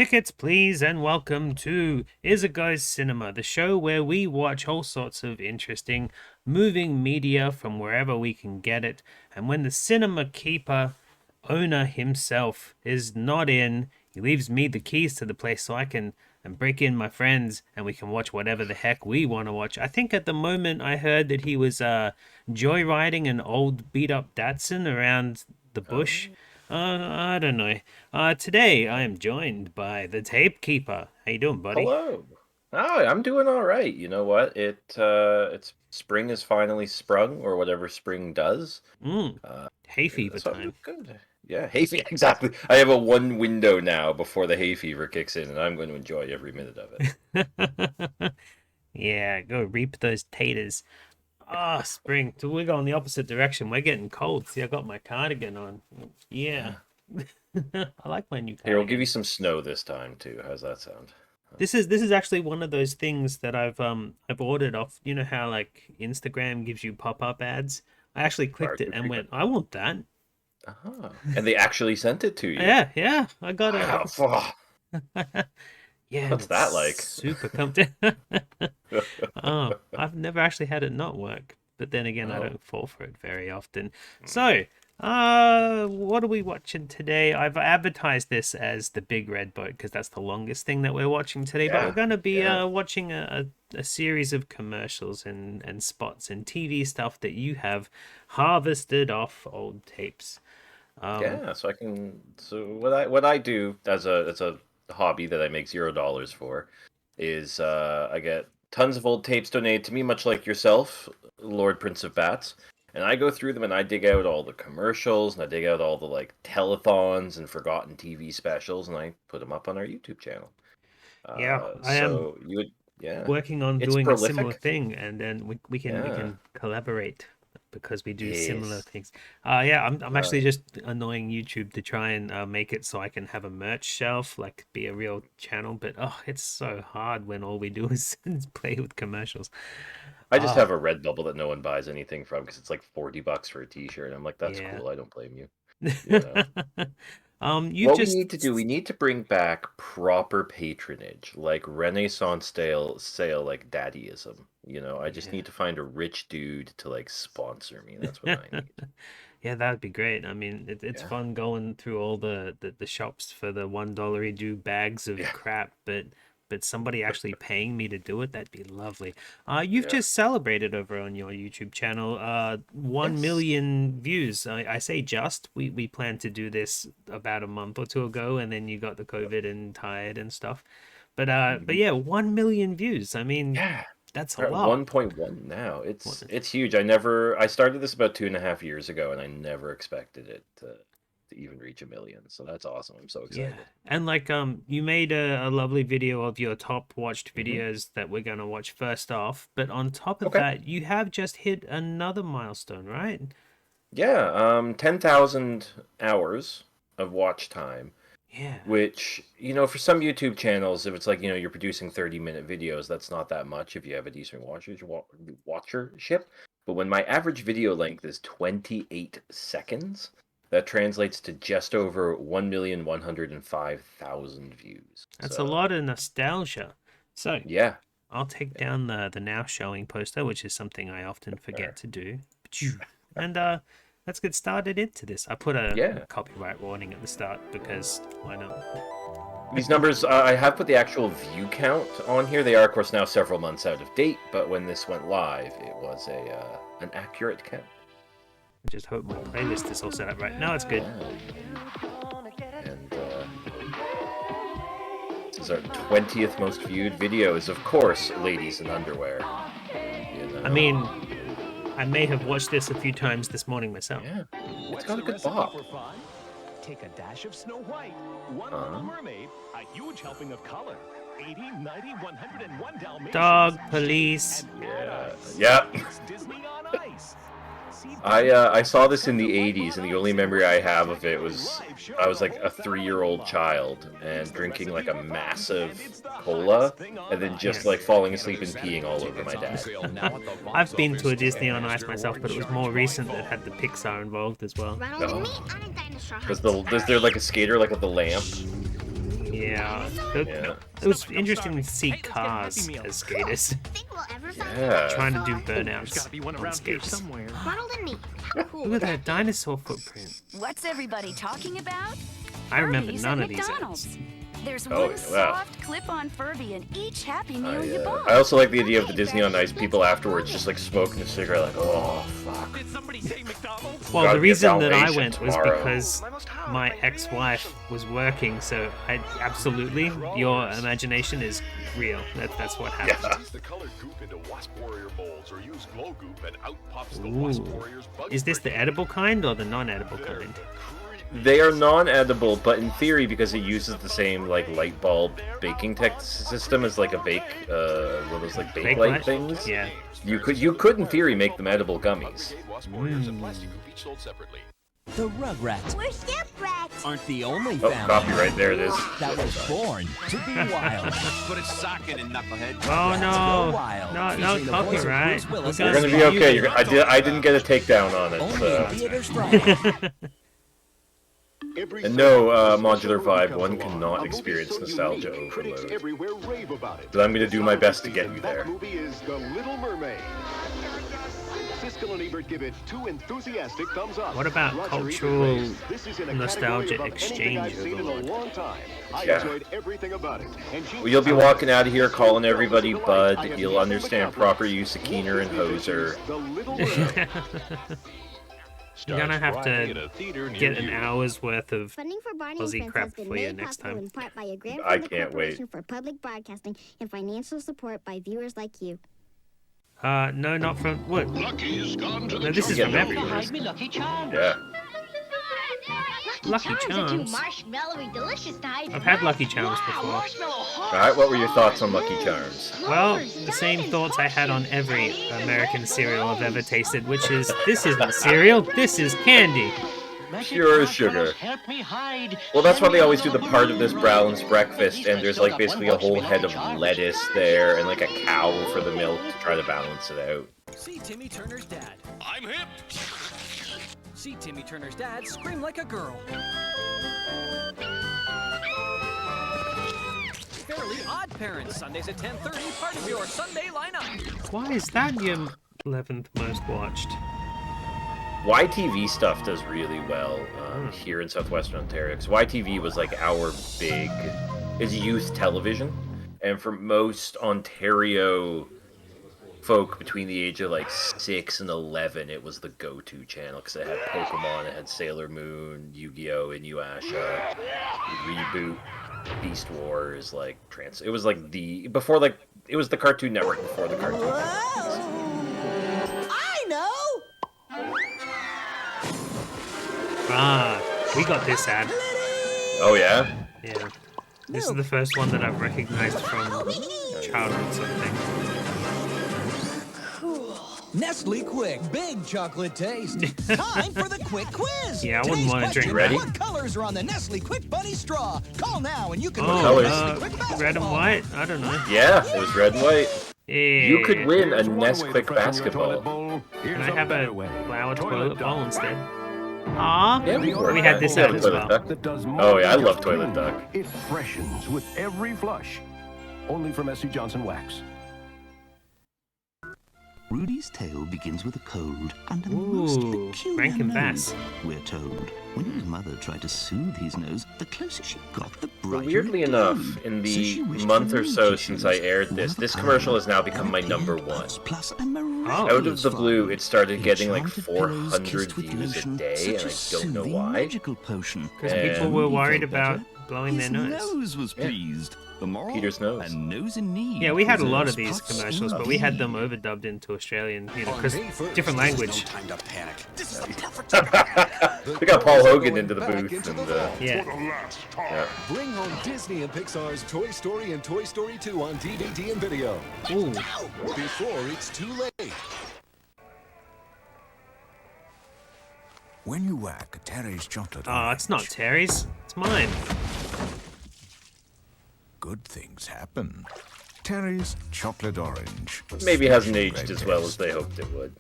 Tickets, please, and welcome to Izzago's Cinema, the show where we watch all sorts of interesting moving media from wherever we can get it. And when the cinema keeper owner himself is not in, he leaves me the keys to the place so I can and break in my friends and we can watch whatever the heck we want to watch. I think at the moment I heard that he was joyriding an old beat up Datsun around the bush. Oh, I don't know. Today I am joined by the Tape Keeper. How you doing, buddy? hello. Oh, I'm doing all right. You know what? It's spring is finally sprung, or whatever spring does. Mm, Uh, hay fever so I'm doing time. good. Yeah, hay fever. Exactly. I have a one window now before the hay fever kicks in, and I'm going to enjoy every minute of it. Yeah, go reap those taters. Ah, spring. So we're going the opposite direction. We're getting cold. See, I got my cardigan on. Yeah. Yeah. I like my new Here, we'll give you cardigan. some snow this time too. How's that sound? This is actually one of those things that I've ordered off. You know how like Instagram gives you pop-up ads? I actually clicked Far it too and frequent. went, I want that. And they actually sent it to you. Yeah, I got Wow. it. Yeah, and What's it's that like? super comfy. Oh, I've never actually had it not work, but then again, I Oh. don't fall for it very often. Mm. So, what are we watching today? I've advertised this as the Big Red Boat because that's the longest thing that we're watching today, but we're Yeah. going to be Yeah. watching a series of commercials and spots and TV stuff that you have harvested off old tapes. Um, Yeah, so I can. So what I do as a hobby that I make $0 for is I get tons of old tapes donated to me, much like yourself, Lord Prince of Bats, and I go through them and I dig out all the commercials and I dig out all the like telethons and forgotten TV specials and I put them up on our YouTube channel. yeah, I am So you would, yeah, working on it's doing a similar prolific. thing, and then we Yeah. can collaborate because we do similar Yes. things. Yeah, I'm Uh, actually just annoying YouTube to try and make it so I can have a merch shelf, like be a real channel. But oh, it's so hard when all we do is play with commercials. I just Ah, have a Redbubble that no one buys anything from because it's like $40 for a T-shirt. I'm like, that's yeah. cool. I don't blame you. You know. You've What we just need to do, we need to bring back proper patronage, like Renaissance sale like daddyism. I just yeah. need to find a rich dude to like sponsor me. That's what I need. Yeah, that'd be great. I mean, it's Yeah. fun going through all the shops for the $1 do bags of Yeah. crap, but somebody actually paying me to do it, that'd be lovely. You've Yeah. just celebrated over on your YouTube channel, 1 Yes. million views. I say just. We planned to do this about a month or two ago, and then you got the COVID and tired and stuff. But Mhm. yeah, 1 million views. I mean, Yeah. that's a We're at lot. 1.1 now. It's What- it's huge. I started this about 2.5 years ago, and I never expected it to even reach a million. So that's awesome. I'm so Yeah, excited. and like you made a lovely video of your top watched Hmm. videos that we're gonna watch first off, but on top of Okay. that, you have just hit another milestone, right? Yeah. 10,000 hours of watch time, Yeah, which, for some YouTube channels, if it's like, you're producing 30-minute videos, that's not that much if you have a decent watchership. But when my average video length is 28 seconds, that translates to just over 1,105,000 views. that's a So, lot of nostalgia. So yeah. I'll take Yeah. down the now showing poster, which is something I often forget Sure. to do. And let's get started into this. I put a Yeah. copyright warning at the start because why not? These numbers, I have put the actual view count on here. They are, of course, now several months out of date, but when this went live, it was an accurate count. I just hope my playlist is all set up right. Now it's good. Yeah. And this is our 20th most viewed videos, of course, ladies in underwear. You I know? mean, I may have watched this a few times this morning myself. Yeah. It's What's got a the good recipe bop. for fun? Take a dash of Snow White, one Uh-huh. Little Mermaid, a huge helping of color, 80, 90, 101 Dalmatians, Dog Jake, police. and Yeah. Ice. Yep. It's Disney on Ice. See I saw this in the 80s, and the only memory I have of it was I was like a 3-year-old child and drinking like a massive cola, and then just like falling asleep and peeing all over my dad. I've been to a Disney on Ice myself, but it was more recent that had the Pixar involved as well. Ronald and me No, on a dinosaur because hunt. is there like a skater like with the lamp? Yeah. Yeah. It was interesting to see cars as skaters Yeah. trying to do There's burnouts gotta be one on around here skates. somewhere. Ronald and me. Cool. Look at that dinosaur footprint. What's everybody talking about? I remember Furby's none at of these McDonald's. ads. There's Oh, one wow. soft clip-on Furby in each Happy Meal you buy. I also like the idea of the Disney on Ice people afterwards just like smoking a cigarette like, oh, fuck. Did somebody say McDonald's? Well, Gotta the be a reason that I Dalmatian went was tomorrow. because my ex-wife was working, so I absolutely, your imagination is real. That's what happened. Yeah. Squeeze the colored goop into Wasp Warrior molds or use glow goop and out pops the Wasp Ooh. Warrior's bug Is this the spray. edible kind or the non-edible kind? They are non-edible, but in theory, because it uses the same like light bulb baking tech system as like a bake, one of those like bake light light? things. Yeah. You could in theory make them edible gummies. Wasp Warriors and plastic goop each sold separately. The Rugrats We're step rats. aren't the only Oh, family copyright! There it is. that was born to be wild. Put a sock in it, knucklehead. Oh no! Go wild, No featuring the voice of copyright. Bruce Willis We're You're gonna be okay. I didn't get a takedown on it. Only So. in theaters Friday. And no, Modular Vibe, one cannot experience nostalgia overload. Everywhere rave about it. But I'm gonna do my best to get you there. That movie is The Little Mermaid. Siskel and Ebert give it 2 enthusiastic thumbs up. What about Roger cultural Ebert praised, "This is in a nostalgia category above anything I've exchange seen in a overload?" long time. I Yeah. enjoyed everything about it." And Well, you'll be walking out of here calling everybody Bud. You'll understand proper use of Keener and Hoser. The Little Mermaid. You're gonna have Friday at to a theater near get an you. hour's worth of Funding for Barney Aussie and Friends crap has been for you made next possible time. in part by a grant I from the can't wait. Corporation for Public Broadcasting and financial support by viewers like you. no, not from what? Lucky's gone to the No, this is Yeah, from no. everywhere. me Lucky Charms. Yeah. Lucky are too Charms. marshmallowy delicious to hide. I've had Lucky Charms before. Alright, what were your thoughts on Lucky Charms? Well, the same thoughts I had on every American cereal I've ever tasted, which is, this isn't cereal, this is candy. Pure sugar. Well, that's why they always do the part of this Brown's breakfast, and there's like basically a whole head of lettuce there, and like a cow for the milk to try to balance it out. See Timmy Turner's dad. I'm hip. See Timmy Turner's dad scream like a girl. Fairly Odd Parents, Sundays at 10:30, part of your Sunday lineup. Why is that your 11th most watched? YTV stuff does really well here in southwestern Ontario, because YTV was like our big, is youth television, and for most Ontario folk between the age of like 6 and 11, it was the go-to channel, because it had Pokemon, it had Sailor Moon, Yu-Gi-Oh, Inuyasha, Reboot, Beast Wars, like it was like the before, like it was the Cartoon Network before the Cartoon Network. I know! Ah, we got this ad. Oh yeah. Yeah. This is the first one that I've recognized from childhood sort of thing. Nestle Quick, big chocolate taste. Time for the quick quiz. Yeah, I wouldn't Today's wanna question, drink Ready? What colors are on the Nestle Quick Bunny straw? Call now and you can Oh, win colors? a Nestle Quick red and basketball. white? I don't know. Yeah, it was red and white. Yeah. You could win a Here's one way to Nesquik freshen your toilet basketball. bowl. Here's Can I have a better way. flower Toilet toilet bowl Duck. instead? Aw, Yeah, we had this ad as well. That does more Oh, yeah, I than love just Toilet clean. Duck. It freshens with every flush. Only from S.C. Johnson Wax. Rudy's tale begins with a cold and a most Ooh, peculiar Rankin nose, Bass. we're told. When his mother tried to soothe his nose, the closer she got, the brighter Weirdly it enough, glowed. in So she the wished month for or so monkey since shoes, I aired one this, of a this kind, commercial has now and become a my pair number of one. odds plus a Out miraculous of the blue, fun. it started getting like Enchanted 400 pillows kissed with views a lotion, day, such and a I don't know soothing why. magical potion. Because And people were Rudy worried felt about better. blowing their His nose. was Yeah. pleased. The moral? Peter's nose. A nose in need. Yeah, we had a lot of preserves these puffs commercials, in but we had them need. overdubbed into Australian, you know, because different language. We got Paul Hogan into the booth, and Yeah. yeah. Bring home Disney and Pixar's Toy Story and Toy Story 2 on DVD and video. Ooh. Before it's too late. When you whack Terry's chocolate Oh, it's not Terry's. It's mine. good things happen. Terry's chocolate orange. Maybe it hasn't aged as well as they hoped it would.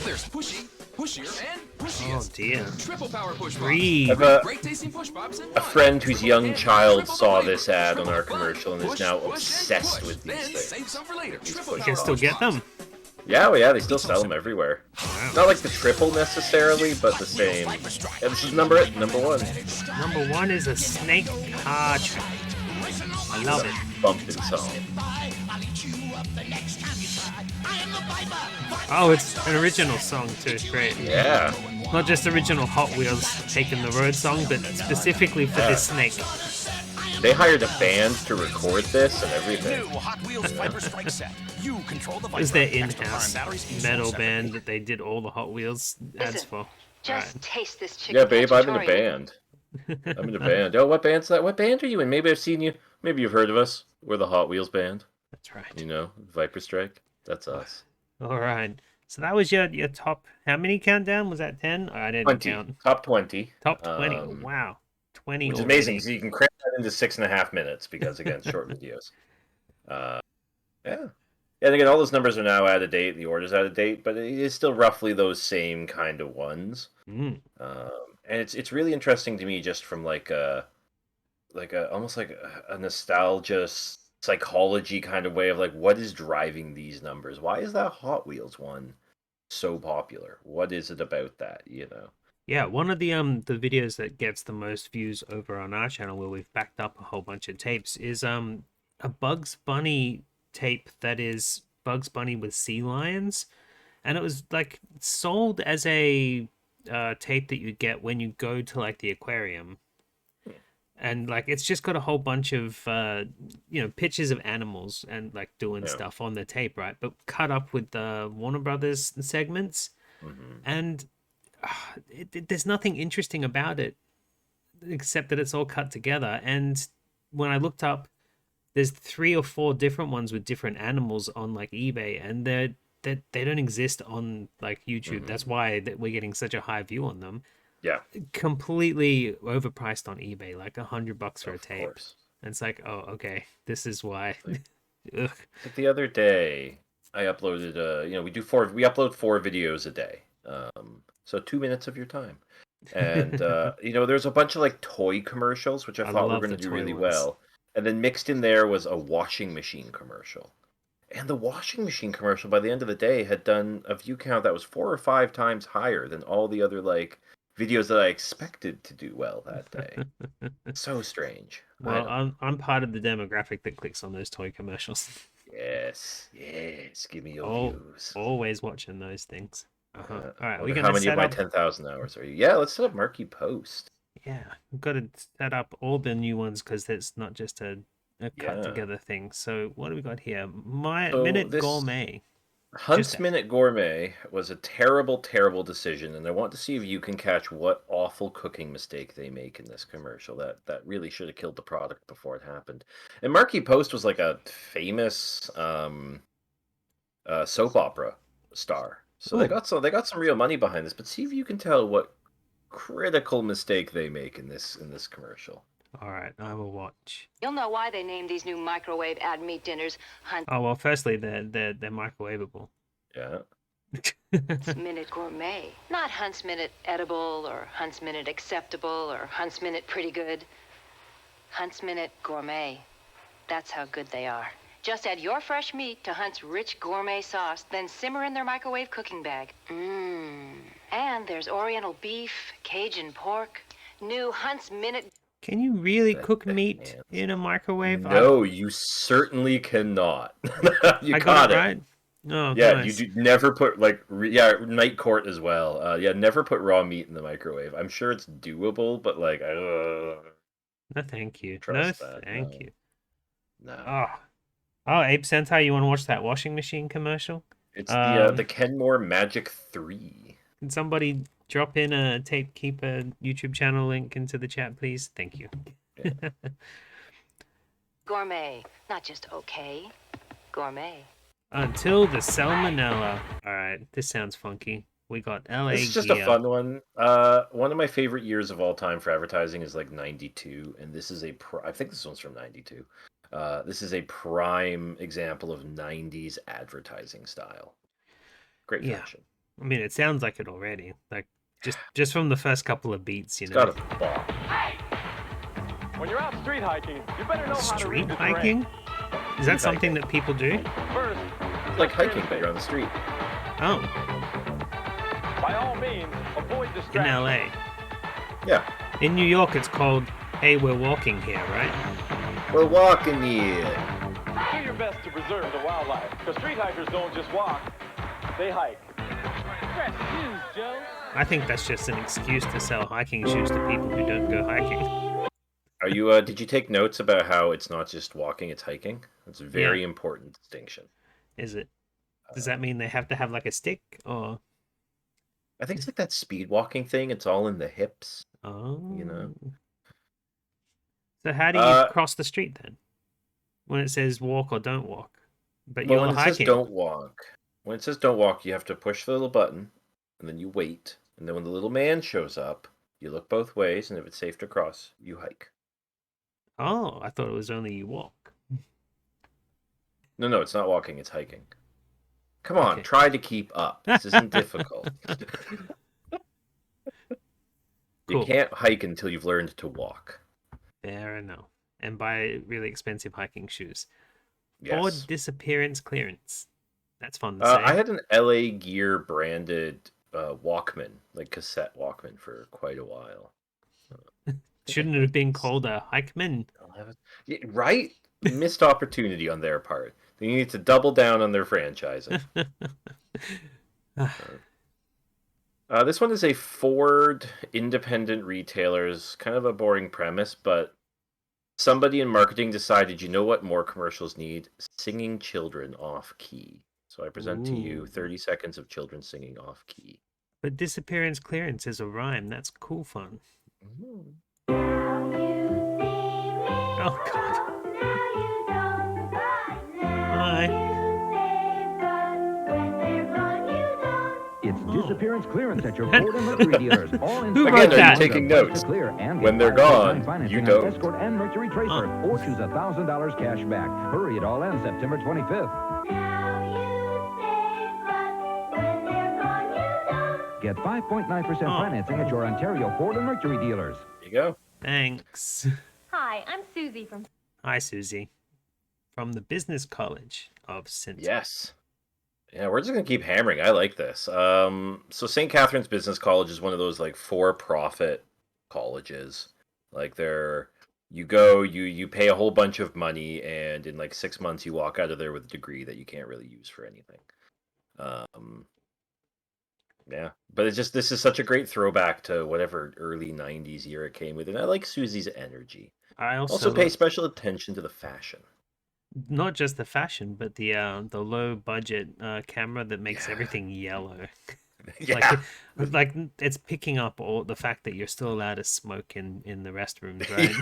There's Pushy. Pushier and Oh pushiest. dear. Triple power push pops. I Breathe. have a, Great tasting push pops and a one. friend whose Triple young and child triple saw flavor. this ad on Triple our fun. commercial and is Push, now push, and obsessed push. with these Then things. save some for later. These Triple You push can power still push get pops. them. Yeah, well, yeah, they still sell them everywhere. Wow. Not like the triple necessarily, but the same. Yeah, this is number one. Number 1 is a snake car track. I love it. Bumping song. Oh, it's an original song too. It's great. Yeah. Not just original Hot Wheels taking the road song, but specifically for this snake. They hired a band to record this and everything. New Hot Wheels Viper Strike Set. You control the It was Viper. their Extra power and in-house batteries each metal sold band separately. that they did all the Hot Wheels ads for. Just taste this chicken. Yeah, babe, I'm in a cacciatore. band. I'm in a band. Oh, what band's that? What band are you in? Maybe I've seen you. Maybe you've heard of us. We're the Hot Wheels band. That's right. You know, Viper Strike. That's us. All right. So that was your top. How many countdown? Was that 10? I didn't 20. count. Top 20. Top 20. Wow. 20 Which is already. amazing. So you can cram that into 6.5 minutes because, again, short videos. Yeah. And again, all those numbers are now out of date. The order's out of date, but it is still roughly those same kind of ones. Mm. And it's really interesting to me just from like a almost like a nostalgia psychology kind of way of like what is driving these numbers? Why is that Hot Wheels one so popular? What is it about that, you know? Yeah, one of the videos that gets the most views over on our channel where we've backed up a whole bunch of tapes is a Bugs Bunny tape that is Bugs Bunny with sea lions, and it was like sold as a tape that you get when you go to like the aquarium, and like it's just got a whole bunch of pictures of animals and like doing stuff on the tape, right? But cut up with the Warner Brothers segments, and there's nothing interesting about it except that it's all cut together. And when I looked up, there's 3 or 4 different ones with different animals on like eBay, and they don't exist on like YouTube. That's why we're getting such a high view on them. Yeah. Completely overpriced on eBay, like $100 for a tape. Course. And it's like, oh, okay, this is why. Like the other day, I uploaded we upload 4 videos a day. So 2 minutes of your time. And there's a bunch of like toy commercials which I thought were going to do really well. And then mixed in there was a washing machine commercial. And the washing machine commercial by the end of the day had done a view count that was 4 or 5 times higher than all the other like videos that I expected to do well that day. So strange. Well, I'm part of the demographic that clicks on those toy commercials. Yes, give me your views. Always watching those things. All right, we're How gonna many set of my up 10,000 hours are you? Yeah, let's set up Marquee Post. Yeah, we've got to set up all the new ones because it's not just a cut together thing. So what do we got here? Minute Gourmet. Hunt's Minute Gourmet was a terrible, terrible decision, and I want to see if you can catch what awful cooking mistake they make in this commercial that really should have killed the product before it happened. And Marquee Post was like a famous soap opera star, so they got some real money behind this. But see if you can tell what critical mistake they make in this commercial. All right, I will watch. You'll know why they named these new microwave ad meat dinners Oh well, firstly they're microwavable. Yeah. Hunt's Minute Gourmet. Not Hunt's Minute Edible or Hunt's Minute Acceptable or Hunt's Minute Pretty Good. Hunt's Minute Gourmet. That's how good they are. Just add your fresh meat to Hunt's rich gourmet sauce, then simmer in their microwave cooking bag. Mmm. And there's Oriental beef, Cajun pork, new Hunt's Minute. Can you really cook meat in a microwave? No, you certainly cannot. You I got it right. Oh, yeah, nice. you do never put Night Court as well. Never put raw meat in the microwave. I'm sure it's doable, but like, no, thank you. Trust No, that. thank No. you. No. Oh, Abe Sentai, you want to watch that washing machine commercial? It's the Kenmore Magic 3. Can somebody drop in a Tape Keeper YouTube channel link into the chat, please? Thank you. Yeah. Gourmet. Not just okay. Gourmet. Until the salmonella. All right, this sounds funky. We got LA. This is just gear. a fun one. One of my favorite years of all time for advertising is like 92, and this is I think this one's from 92. This is a prime example of 90s advertising style. Great fashion. I mean, it sounds like it already. Like just from the first couple of beats, you It's know. got a ball. When you're out street hiking, you better know how to read Street the hiking? terrain. Is that Street something hiking. that people do? First, It's like hiking, but you're on the street. Oh, by all means, avoid in distractions. LA. Yeah. In New York, it's called "Hey, we're walking here," right? We're walking here. Do your best to preserve the wildlife, because street hikers don't just walk, they hike. Fresh shoes, Joe. I think that's just an excuse to sell hiking shoes to people who don't go hiking. Are you? Did you take notes about how it's not just walking; it's hiking? It's a very Yeah. important distinction. Is it? Does that mean they have to have like a stick or? I think it's like that speed walking thing. It's all in the hips. Oh. You know. So how do you cross the street then? When it says walk or don't walk, but Well, you're when it hiking. says don't walk, you have to push the little button, and then you wait, and then when the little man shows up, you look both ways, and if it's safe to cross, you hike. Oh, I thought it was only you walk. No, it's not walking; it's hiking. Come on, Okay. try to keep up. This isn't difficult. You Cool. can't hike until you've learned to walk. Fair enough. And buy really expensive hiking shoes. Yes. Or disappearance clearance. That's fun to say. I had an LA Gear branded Walkman, like cassette Walkman, for quite a while. Shouldn't it have been called a hikeman? Yeah, right? Missed opportunity on their part. They need to double down on their franchising. This one is a Ford independent retailers, kind of a boring premise, but somebody in marketing decided, you know what more commercials need? Singing children off key. So I present to you Ooh. 30 seconds of children singing off key. But disappearance clearance is a rhyme. That's cool fun. Oh, God. Hi. It's disappearance clearance at your Ford and Mercury dealers. All in Who Again, wrote are that? you taking notes? When they're gone, you don't. Escort and Mercury Tracer, or choose $1,000 cash back. Hurry, it all ends September 25th. Get 5.9% financing at your Ontario Ford and Mercury dealers. There you go. Thanks. Hi, I'm Susie from... Hi, Susie. From the Business College of St. Yes. Yeah, we're just gonna keep hammering. I like this. So St. Catherine's Business College is one of those like for-profit colleges. Like you go, you pay a whole bunch of money, and in like 6 months you walk out of there with a degree that you can't really use for anything. Yeah, but this is such a great throwback to whatever early 90s year it came with, and I like Susie's energy. I Also pay special attention to the fashion. Not just the fashion, but the low budget camera that makes everything yellow. Yeah. like it's picking up all the fact that you're still allowed to smoke in the restrooms, right?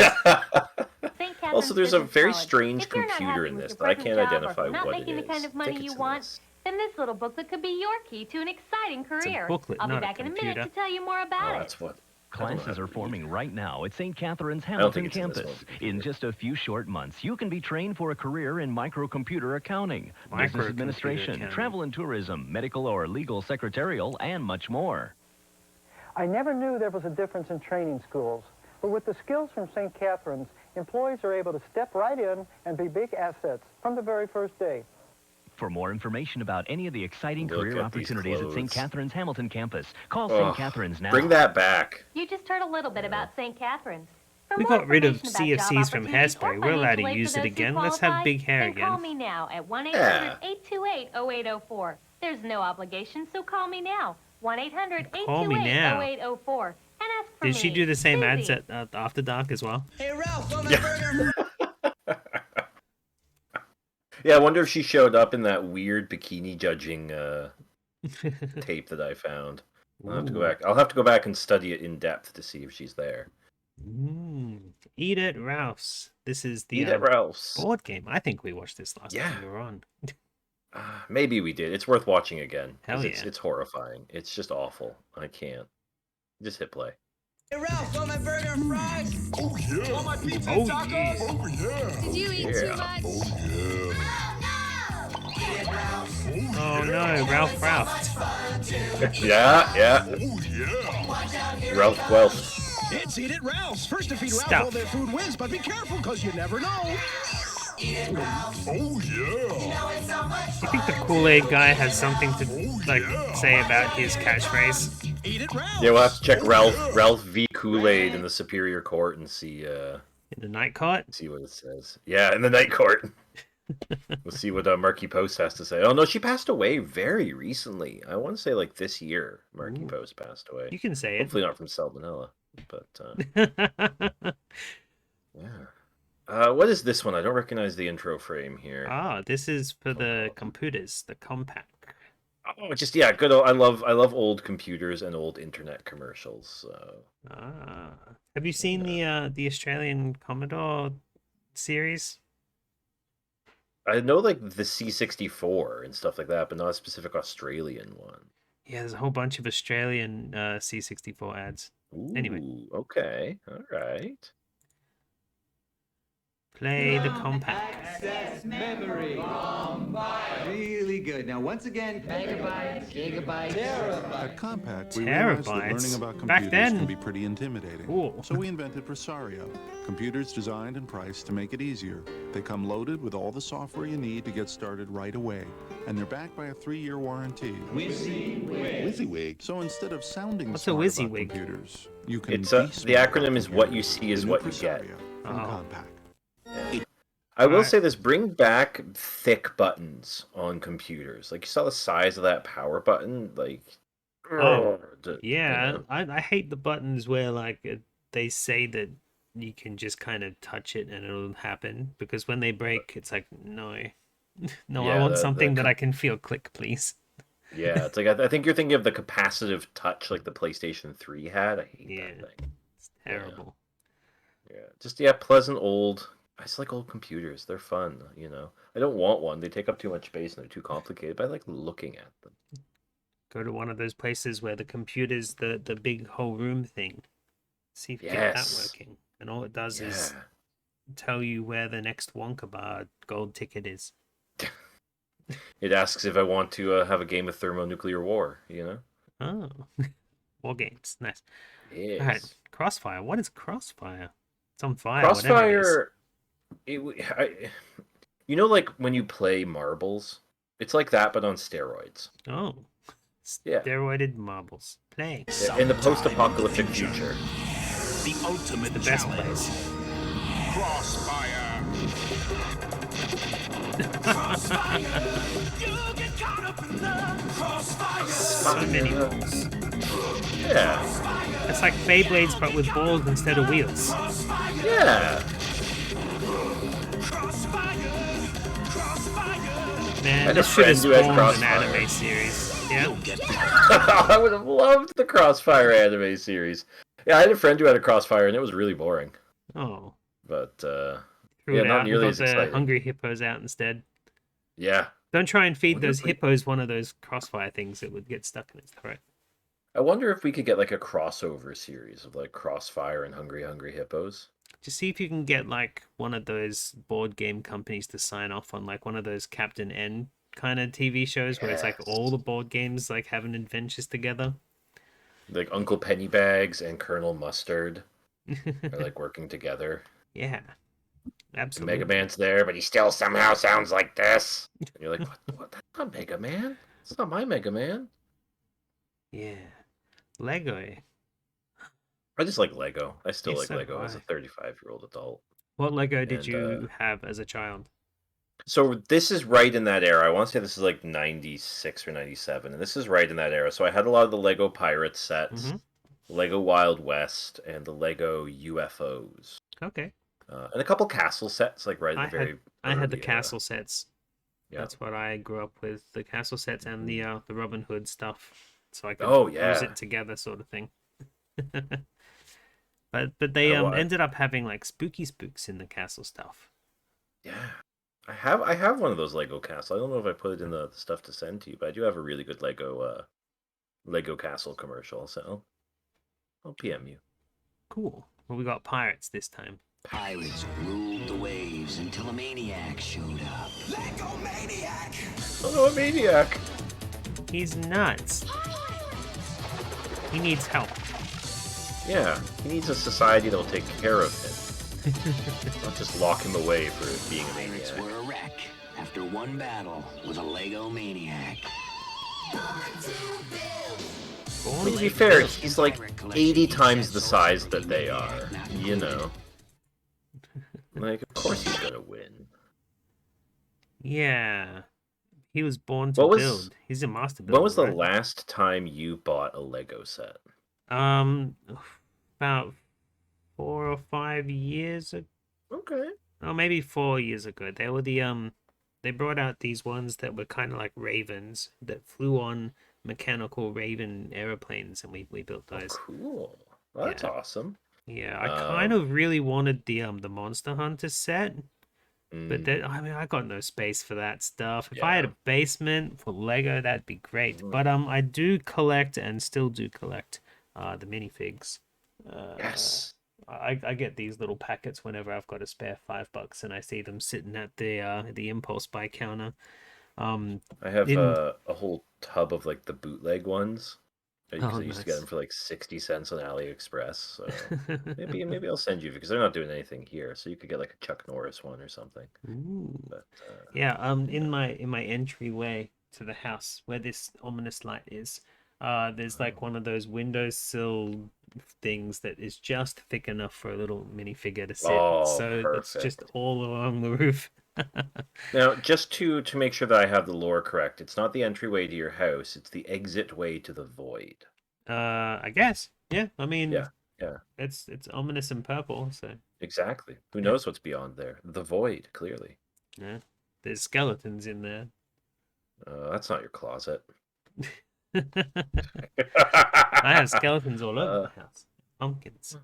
Also, there's a very strange computer in this that I can't identify not what making it the kind is. of money you want, then this little booklet could be your key to an exciting career. booklet, I'll be not a back in a minute computer. to tell you more about it. That's what. Classes are forming right now at St. Catherine's don't Hamilton think it's in this campus. one. In just a few short months, you can be trained for a career in microcomputer accounting, business Microcomputer administration, accounting. travel and tourism, medical or legal secretarial, and much more. I never knew there was a difference in training schools, but with the skills from St. Catherine's, employees are able to step right in and be big assets from the very first day. For more information about any of the exciting Look career at these opportunities at St. clothes. Catherine's Hamilton campus, call Oh, St. Catherine's now. Bring that back. You just heard a little bit about St. Catherine's. For We more got rid of information about CFCs job from opportunities or Hairspray. We're allowed to financial aid use for it those who again. Let's have qualify, big hair then Call again. me now at Yeah. 1-800-828-0804. There's no obligation, so call me now. Call me now. 1-800-828-0804. And ask for Did she me, do the same ads Susie. at After Dark as well? Hey, Ralph, on my burger. Yeah, I wonder if she showed up in that weird bikini judging tape that I found. I'll have to go Ooh. back. I'll have to go back and study it in depth to see if she's there. Eat at Ralph's. This is the Eat at Ralph's. board game. I think we watched this last Yeah. time we were on. Maybe we did. It's worth watching again. 'Cause Hell it's, yeah. it's horrifying. It's just awful. I can't. Just hit play. Hey, Ralph, on my burger and fries. Oh, yeah. Want my pizza Oh, and tacos? yeah. Oh, yeah. Did you eat Yeah. too much? Oh, yeah. Oh no, Ralph. Yeah. Ralph Welsh. It's Eat It Ralph's. First to feed Ralph Stuff. all their food wins, but be careful, because you never know. Oh, yeah. You think the Kool-Aid guy has something to say about his catchphrase? Eat It Ralph's. Yeah, we'll have to check Ralph v. Kool-Aid in the Superior Court and see In the night court? see what it says. Yeah, in the night court. We'll see what Marky Post has to say. Oh no, she passed away very recently. I want to say like this year. Marky Post passed away. You can say it. Hopefully not from salmonella, but yeah. What is this one? I don't recognize the intro frame here. This is for the computers, the compact. Oh, just yeah, good. I love old computers and old internet commercials. Have you seen the Australian Commodore series? I know like the C64 and stuff like that, but not a specific Australian one. Yeah, there's a whole bunch of Australian C64 ads. Anyway, okay, all right. Play the compact. Access memory. Really good. Now, once again, megabytes, gigabytes, terabytes. At Compact, we realized that Terabytes? learning about Back computers then? can be pretty intimidating. Cool. So we invented Presario, computers designed and priced to make it easier. They come loaded with all the software you need to get started right away, and they're backed by a 3-year warranty. WYSIWYG. So instead of sounding What's a smart about WYSIWYG? computers, you can It's be the smart about acronym is what you computers. see is The new what you get. Presario from Compact. I will say this: bring back thick buttons on computers. Like you saw the size of that power button. Like, Yeah, you know? I hate the buttons where they say that you can just kind of touch it and it'll happen, because when they break, it's like no, no, I Yeah, want the something that I can feel click, please. Yeah, it's like I think you're thinking of the capacitive touch like the PlayStation 3 had. I hate that thing. It's terrible. Yeah, pleasant old. I just like old computers. They're fun, you know. I don't want one. They take up too much space and they're too complicated, but I like looking at them. Go to one of those places where the computer's the big whole room thing. See if you get that Yes. working. And all it does is tell you where the next Wonka Bar gold ticket is. It asks if I want to have a game of thermonuclear war, you know? Oh. War games. Nice. Yes. All right. Crossfire. What is Crossfire? It's on fire. Whatever it is. Crossfire, you know, like when you play marbles, it's like that, but on steroids. Oh. Yeah. Steroided marbles. Play. In the post-apocalyptic future. The ultimate The best challenge. place. Crossfire. So many balls. Yeah. It's like Beyblades, but with balls instead of wheels. Yeah. Man, had this a should have friend who had spawned an Crossfire. anime series. Yeah. I would have loved the Crossfire anime series. Yeah, I had a friend who had a Crossfire, and it was really boring. Oh. But Threw yeah, it not out. nearly Got as the exciting. hungry hippos out instead. Yeah. Don't try and feed Wonder those if we- hippos one of those Crossfire things that would get stuck in its throat. I wonder if we could get like a crossover series of like Crossfire and Hungry Hippos. Just see if you can get like one of those board game companies to sign off on like one of those Captain N kind of TV shows where it's like all the board games like having adventures together. Like Uncle Pennybags and Colonel Mustard are like working together. Yeah. Absolutely. Mega Man's there, but he still somehow sounds like this. And you're like, what? That's not Mega Man. It's not my Mega Man. Yeah. Lego. I just like Lego. I still Yes, like so Lego do as a I. 35-year-old adult. What Lego did And, you have as a child? So this is right in that era. I want to say this is like 96 or 97, and this is right in that era. So I had a lot of the Lego Pirates sets, Lego Wild West, and the Lego UFOs. Okay. And a couple castle sets, like right I at the very had the early era. castle sets. Yeah. That's what I grew up with. The castle sets and the Robin Hood stuff. So I could Oh, use yeah. it together sort of thing. but they ended up having like spooky spooks in the castle stuff. Yeah. I have one of those Lego castles. I don't know if I put it in the stuff to send to you, but I do have a really good Lego castle commercial, so I'll PM you. Cool. Well, we got pirates this time. Pirates ruled the waves until a maniac showed up. Lego Maniac! Oh, a maniac! He's nuts. He needs help. Yeah, he needs a society that'll take care of him. Not just lock him away for being a maniac. Pirates were a wreck after one battle with a Lego Maniac. Well, to be fair, he's like 80 times the size that they are. You know. Like, of course he's gonna win. Yeah. He was born to build. He's a master builder. When was the last time you bought a Lego set? About 4 or 5 years ago. Okay. Oh, maybe 4 years ago. They were they brought out these ones that were kind of like ravens that flew on mechanical raven airplanes, and we built those. Oh, cool. Well, that's awesome. Yeah, I kind of really wanted the Monster Hunter set, but I got no space for that stuff. If I had a basement for Lego, that'd be great. But I do collect and still do collect the minifigs. Yes. I get these little packets whenever I've got a spare $5 and I see them sitting at the impulse buy counter. I have a whole tub of like the bootleg ones. Because I used to get nice. them for like 60 cents on AliExpress. So maybe I'll send you because they're not doing anything here. So you could get like a Chuck Norris one or something. Ooh. But, yeah. In my entryway to the house where this ominous light is, there's like one of those windowsill things that is just thick enough for a little minifigure to sit. So it's just all along the roof. Now, just to make sure that I have the lore correct, it's not the entryway to your house; it's the exit way to the void. I guess. Yeah. I mean, yeah. It's ominous and purple, so. Exactly. Who knows what's beyond there? The void, clearly. Yeah. There's skeletons in there. That's not your closet. I have skeletons all over the house. Pumpkins.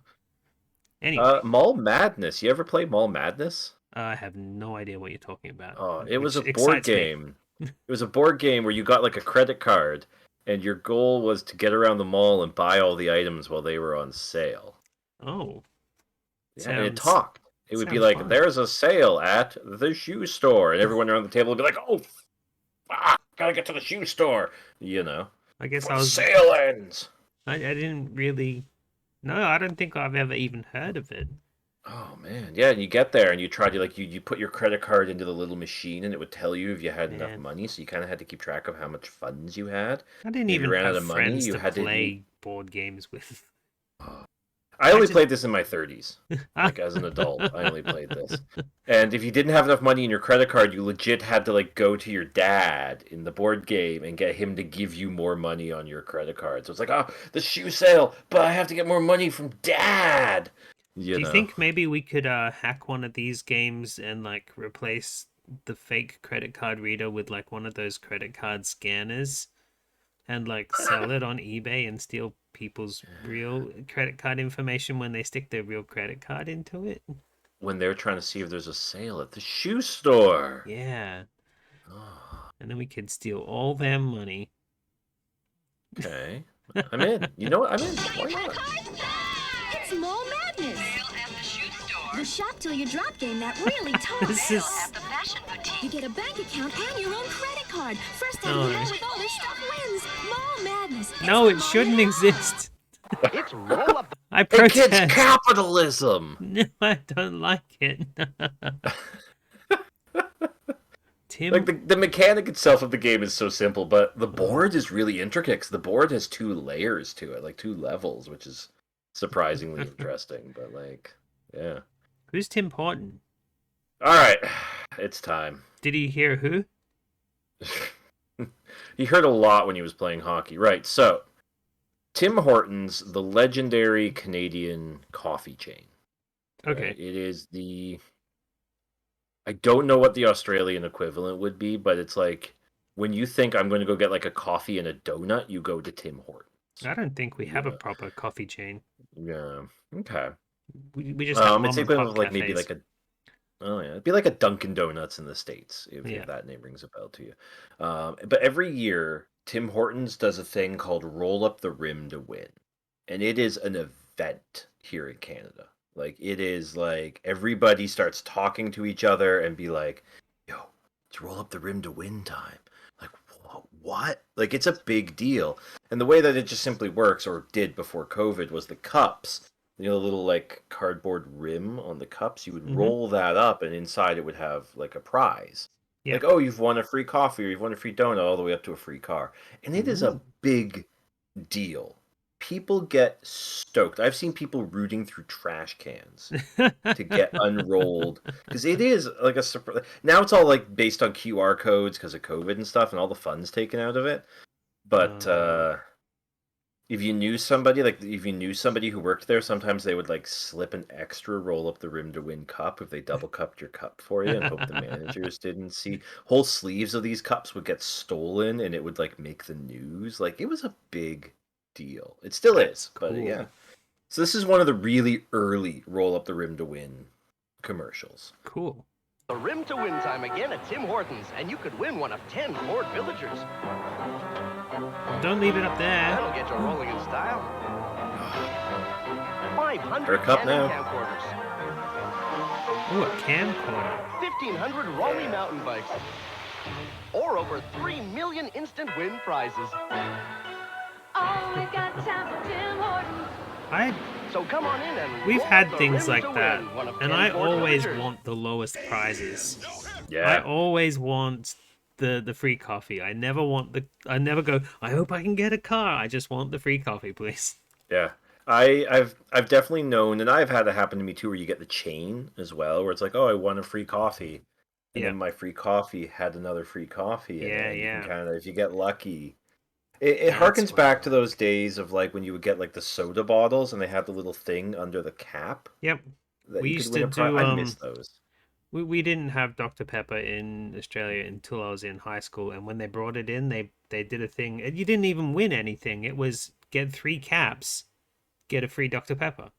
Anyway. Mall Madness. You ever play Mall Madness? I have no idea what you're talking about. Oh, it was a board game. It was a board game where you got like a credit card, and your goal was to get around the mall and buy all the items while they were on sale. Oh. Yeah, and it talked. It would be like, there's a sale at the shoe store. And everyone around the table would be like, oh, fuck, gotta get to the shoe store. You know. I guess before the sale ends. I didn't really... No, I don't think I've ever even heard of it. Oh, man. Yeah, and you get there and you try to, like, you put your credit card into the little machine and it would tell you if you had enough money. So you kind of had to keep track of how much funds you had. I didn't even have friends to play board games with. I only played this in my 30s. Like, as an adult, I only played this. And if you didn't have enough money in your credit card, you legit had to, like, go to your dad in the board game and get him to give you more money on your credit card. So it's like, oh, the shoe sale, but I have to get more money from dad. Do you think maybe we could hack one of these games and, like, replace the fake credit card reader with, like, one of those credit card scanners and, like, sell it on eBay and steal people's real credit card information when they stick their real credit card into it? When they're trying to see if there's a sale at the shoe store. Yeah. And then we could steal all their money. Okay. I'm in. You know what? I'm in. Why not? It's Mall Madness. The shop till you drop game that really talks. You get a bank account and your own credit card. First time you know with all this stuff wins. Mall Madness. No, it shouldn't exist. It's roll up. I protest. It's capitalism. No, I don't like it. Tim... Like the mechanic itself of the game is so simple, but the board is really intricate. 'Cause the board has 2 layers to it, like 2 levels, which is surprisingly interesting. But like, yeah. Who's Tim Horton? All right, it's time. Did he hear who? He heard a lot when he was playing hockey. Right, so Tim Hortons, the legendary Canadian coffee chain. Okay. Right? It is the... I don't know what the Australian equivalent would be, but it's like when you think I'm going to go get like a coffee and a donut, you go to Tim Hortons. I don't think we have a proper coffee chain. Yeah. Okay. We just have it's equivalent of like maybe like a... Oh yeah, it'd be like a Dunkin' Donuts in the States if that name rings a bell to you. But every year, Tim Hortons does a thing called Roll Up the Rim to Win, and it is an event here in Canada. Like it is like everybody starts talking to each other and be like, "Yo, it's roll up the rim to win time." Like what? Like it's a big deal. And the way that it just simply works, or did before COVID, was the cups. You know, the little like cardboard rim on the cups. You would roll that up, and inside it would have like a prize. Yeah. Like, oh, you've won a free coffee, or you've won a free donut, all the way up to a free car. And it is a big deal. People get stoked. I've seen people rooting through trash cans to get unrolled because it is like a surprise. Now it's all like based on QR codes because of COVID and stuff, and all the fun's taken out of it. But if you knew somebody, like if you knew somebody who worked there, sometimes they would like slip an extra roll up the rim to win cup if they double cupped your cup for you and hope the managers didn't see. Whole sleeves of these cups would get stolen and it would like make the news. Like it was a big deal. It still is, but yeah. So this is one of the really early roll up the rim to win commercials. Cool. The rim to win time again at Tim Hortons, and you could win one of 10 Ford Villagers. Don't leave it up there. That'll get you rolling in style. 500 Her cup Canon now. camcorders. Ooh, a camcorder. 1,500 Raleigh mountain bikes. Or over 3 million instant win prizes. Always got time for Tim Hortons. So come on in and We've roll had the things rim like to that, win one of and 10 I Ford always Villagers. want the lowest prizes. Yeah. I always want the free coffee. I never go, I hope I can get a car. I just want the free coffee, please. Yeah. I've definitely known, and I've had it happen to me too, where you get the chain as well, where it's like, oh, I won a free coffee, and then my free coffee had another free coffee, and you can kind of, if you get lucky, it harkens back to those days of like when you would get like the soda bottles and they had the little thing under the cap. Yep. That We you used could to win a prize. do. I miss those. We didn't have Dr. Pepper in Australia until I was in high school, and when they brought it in, they did a thing. And you didn't even win anything. It was get 3 caps, get a free Dr. Pepper.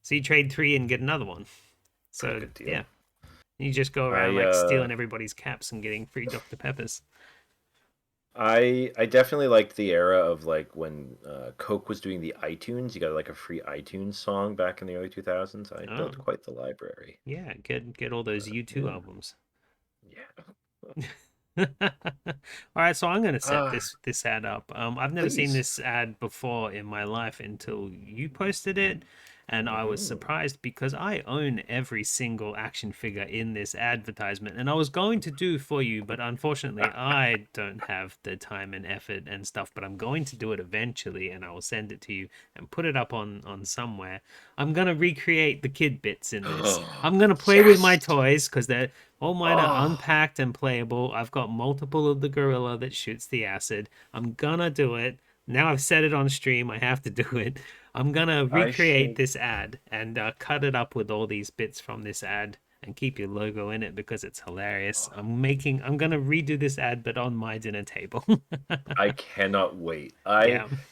So you trade 3 and get another one. So yeah, you just go around like stealing everybody's caps and getting free Dr. Peppers. I definitely liked the era of like when Coke was doing the iTunes. You got like a free iTunes song back in the early 2000s. I built quite the library. Yeah, get all those U2 albums. Yeah. All right, so I'm going to set this ad up. I've never seen Please. this ad before in my life until you posted it, and I was surprised because I own every single action figure in this advertisement, and I was going to do for you, but unfortunately I don't have the time and effort and stuff, but I'm going to do it eventually, and I will send it to you and put it up on somewhere. I'm going to recreate the kid bits in this. I'm going to play with my toys because they're all mine are unpacked and playable. I've got multiple of the gorilla that shoots the acid. I'm gonna do it. Now I've said it on stream. I have to do it. I'm gonna recreate this ad and cut it up with all these bits from this ad and keep your logo in it because it's hilarious. I'm gonna redo this ad, but on my dinner table. I cannot wait.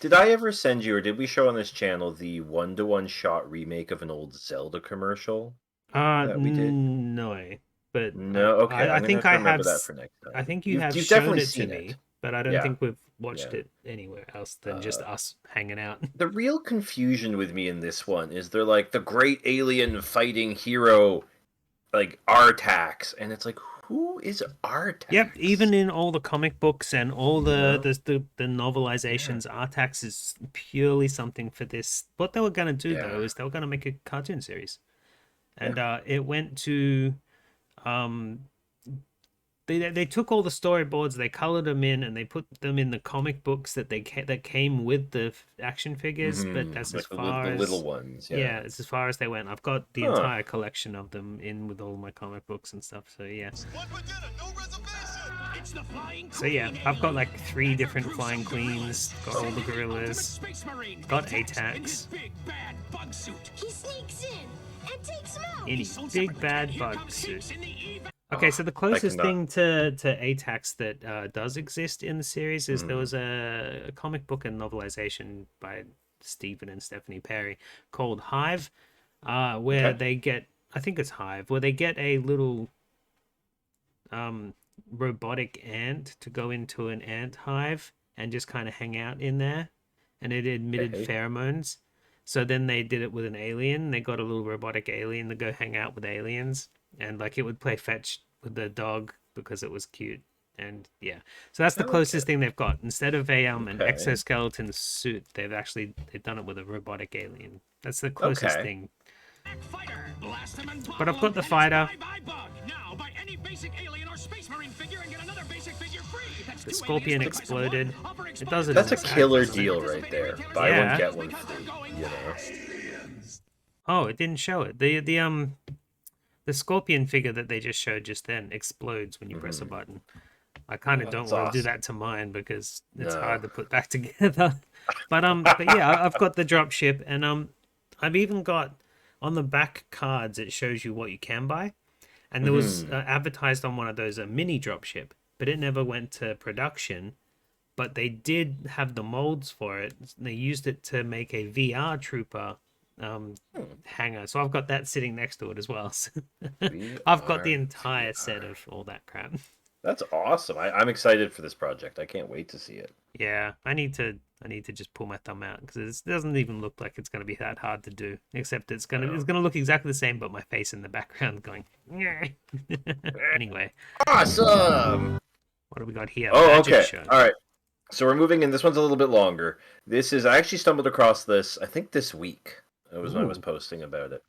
Did I ever send you, or did we show on this channel the 1-to-1 shot remake of an old Zelda commercial that we did? No. But no, okay. I think I have. That for next time. I think you've shown definitely it to to me, me, but I don't think we've watched it anywhere else than just us hanging out. The real confusion with me in this one is they're like the great alien fighting hero, like Artax, and it's like, who is Artax? Yep, even in all the comic books and all the novelizations, Artax is purely something for this. What they were gonna do though is they were gonna make a cartoon series, and it went to. They took all the storyboards, they colored them in, and they put them in the comic books that came with the action figures. But that's like as far the as little ones. Yeah, it's as far as they went. I've got the entire collection of them in with all my comic books and stuff. So yeah. So yeah, I've got like 3 different flying queens. Got all the gorillas. Got Atax. He sneaks in and takes him out. Any big bad bug suit. Okay, so the closest thing to Atax that does exist in the series is there was a comic book and novelization by Stephen and Stephanie Perry called Hive, where they get, I think it's Hive, where they get a little robotic ant to go into an ant hive and just kind of hang out in there, and it emitted pheromones. So then they did it with an alien. They got a little robotic alien to go hang out with aliens, and like it would play fetch with the dog because it was cute. And yeah, so that's the closest thing they've got. Instead of an exoskeleton suit, they've done it with a robotic alien. That's the closest thing. But I've got the fighter. The Scorpion exploded. It does it. That's a killer deal right there. Buy one get one free. You know. Oh, it didn't show it. The Scorpion figure that they just showed just then explodes when you press a button. I kind of don't want to do that to mine because it's hard to put back together. But yeah, I've got the drop ship, and I've even got on the back cards it shows you what you can buy, and there was advertised on one of those a mini drop ship, but it never went to production. But they did have the molds for it. They used it to make a VR trooper hanger, so I've got that sitting next to it as well. I've got the entire set of all that crap. That's awesome. I'm excited for this project. I can't wait to see it. Yeah, I need to just pull my thumb out because it doesn't even look like it's going to be that hard to do. Except it's gonna look exactly the same, but my face in the background going. Anyway, awesome. What do we got here? Oh, okay. All right. So we're moving in. This one's a little bit longer. I actually stumbled across this, I think this week. It was when I was posting about it.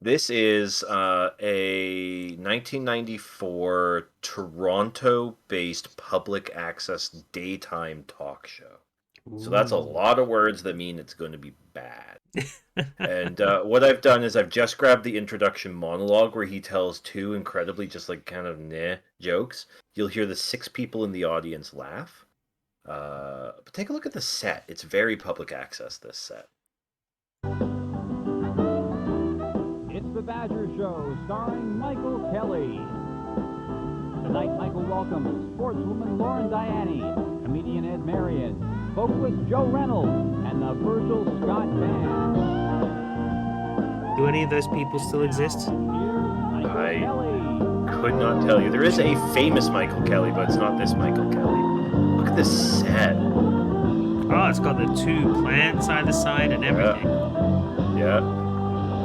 This is a 1994 Toronto-based public access daytime talk show. So that's a lot of words that mean it's going to be bad. And what I've done is I've just grabbed the introduction monologue where he tells two incredibly just like kind of jokes. You'll hear the 6 people in the audience laugh. But take a look at the set. It's very public access, this set. It's The Badger Show, starring Michael Kelly. Tonight, Michael welcomes sportswoman Lauren Diani, comedian Ed Marion, vocalist Joe Reynolds, and the Virgil Scott Band. Do any of those people still exist? I could not tell you. There is a famous Michael Kelly, but it's not this Michael Kelly. Look at this set. Oh, it's got the 2 plants either side and everything. Yeah.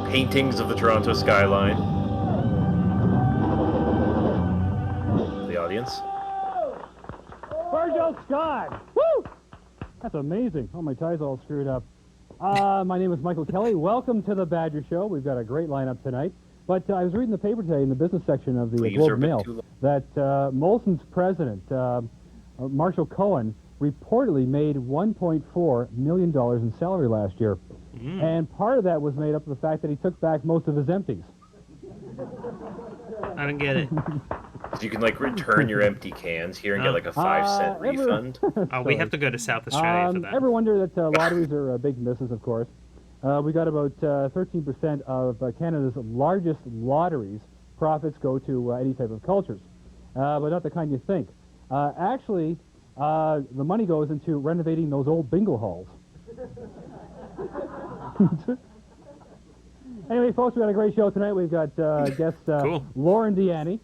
Paintings of the Toronto skyline. The audience. Virgil Scott! Woo! That's amazing. Oh, my tie's all screwed up. My name is Michael Kelly. Welcome to the Badger Show. We've got a great lineup tonight. But I was reading the paper today in the business section of the Globe and Mail that Molson's president, Marshall Cohen, reportedly made $1.4 million in salary last year. And part of that was made up of the fact that he took back most of his empties. I don't get it. So you can like return your empty cans here and get like a 5-cent refund. Oh, we have to go to South Australia for that. Ever wonder that lotteries are big misses, of course. We got about 13% of Canada's largest lotteries. Profits go to any type of cultures, but not the kind you think. Actually, the money goes into renovating those old bingo halls. Anyway, folks, we got a great show tonight. We've got guest Lauren Diani,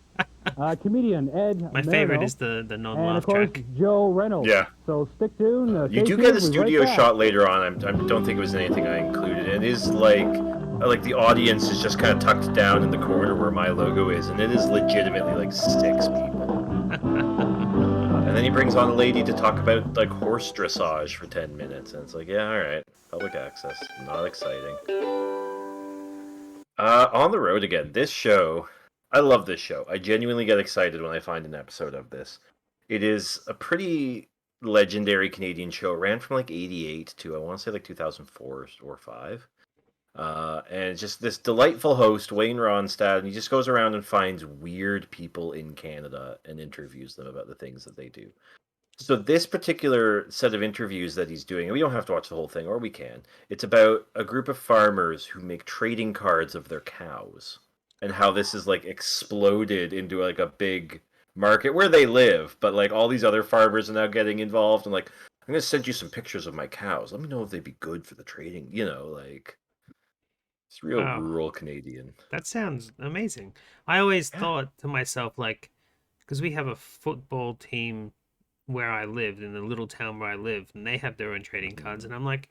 comedian Ed My favorite is the non-laugh and of course track. Joe Reynolds. Yeah. So stick tuned. You do get a studio shot later on. I don't think it was anything I included. It is like the audience is just kind of tucked down in the corner where my logo is, and it is legitimately like 6 people. And then he brings on a lady to talk about like horse dressage for 10 minutes, and it's like, yeah, all right, public access, not exciting. On the road again. This show, I love this show. I genuinely get excited when I find an episode of this. It is a pretty legendary Canadian show. It ran from like 88 to I want to say like 2004 or 5. And it's just this delightful host, Wayne Ronstadt, and he just goes around and finds weird people in Canada and interviews them about the things that they do. So this particular set of interviews that he's doing, and we don't have to watch the whole thing, or we can. It's about a group of farmers who make trading cards of their cows, and how this is like exploded into like a big market where they live, but like all these other farmers are now getting involved, and like, I'm gonna send you some pictures of my cows. Let me know if they'd be good for the trading. You know, like it's real rural Canadian. That sounds amazing. I always thought to myself, like, because we have a football team where I lived, in the little town where I live, and they have their own trading cards, and I'm like,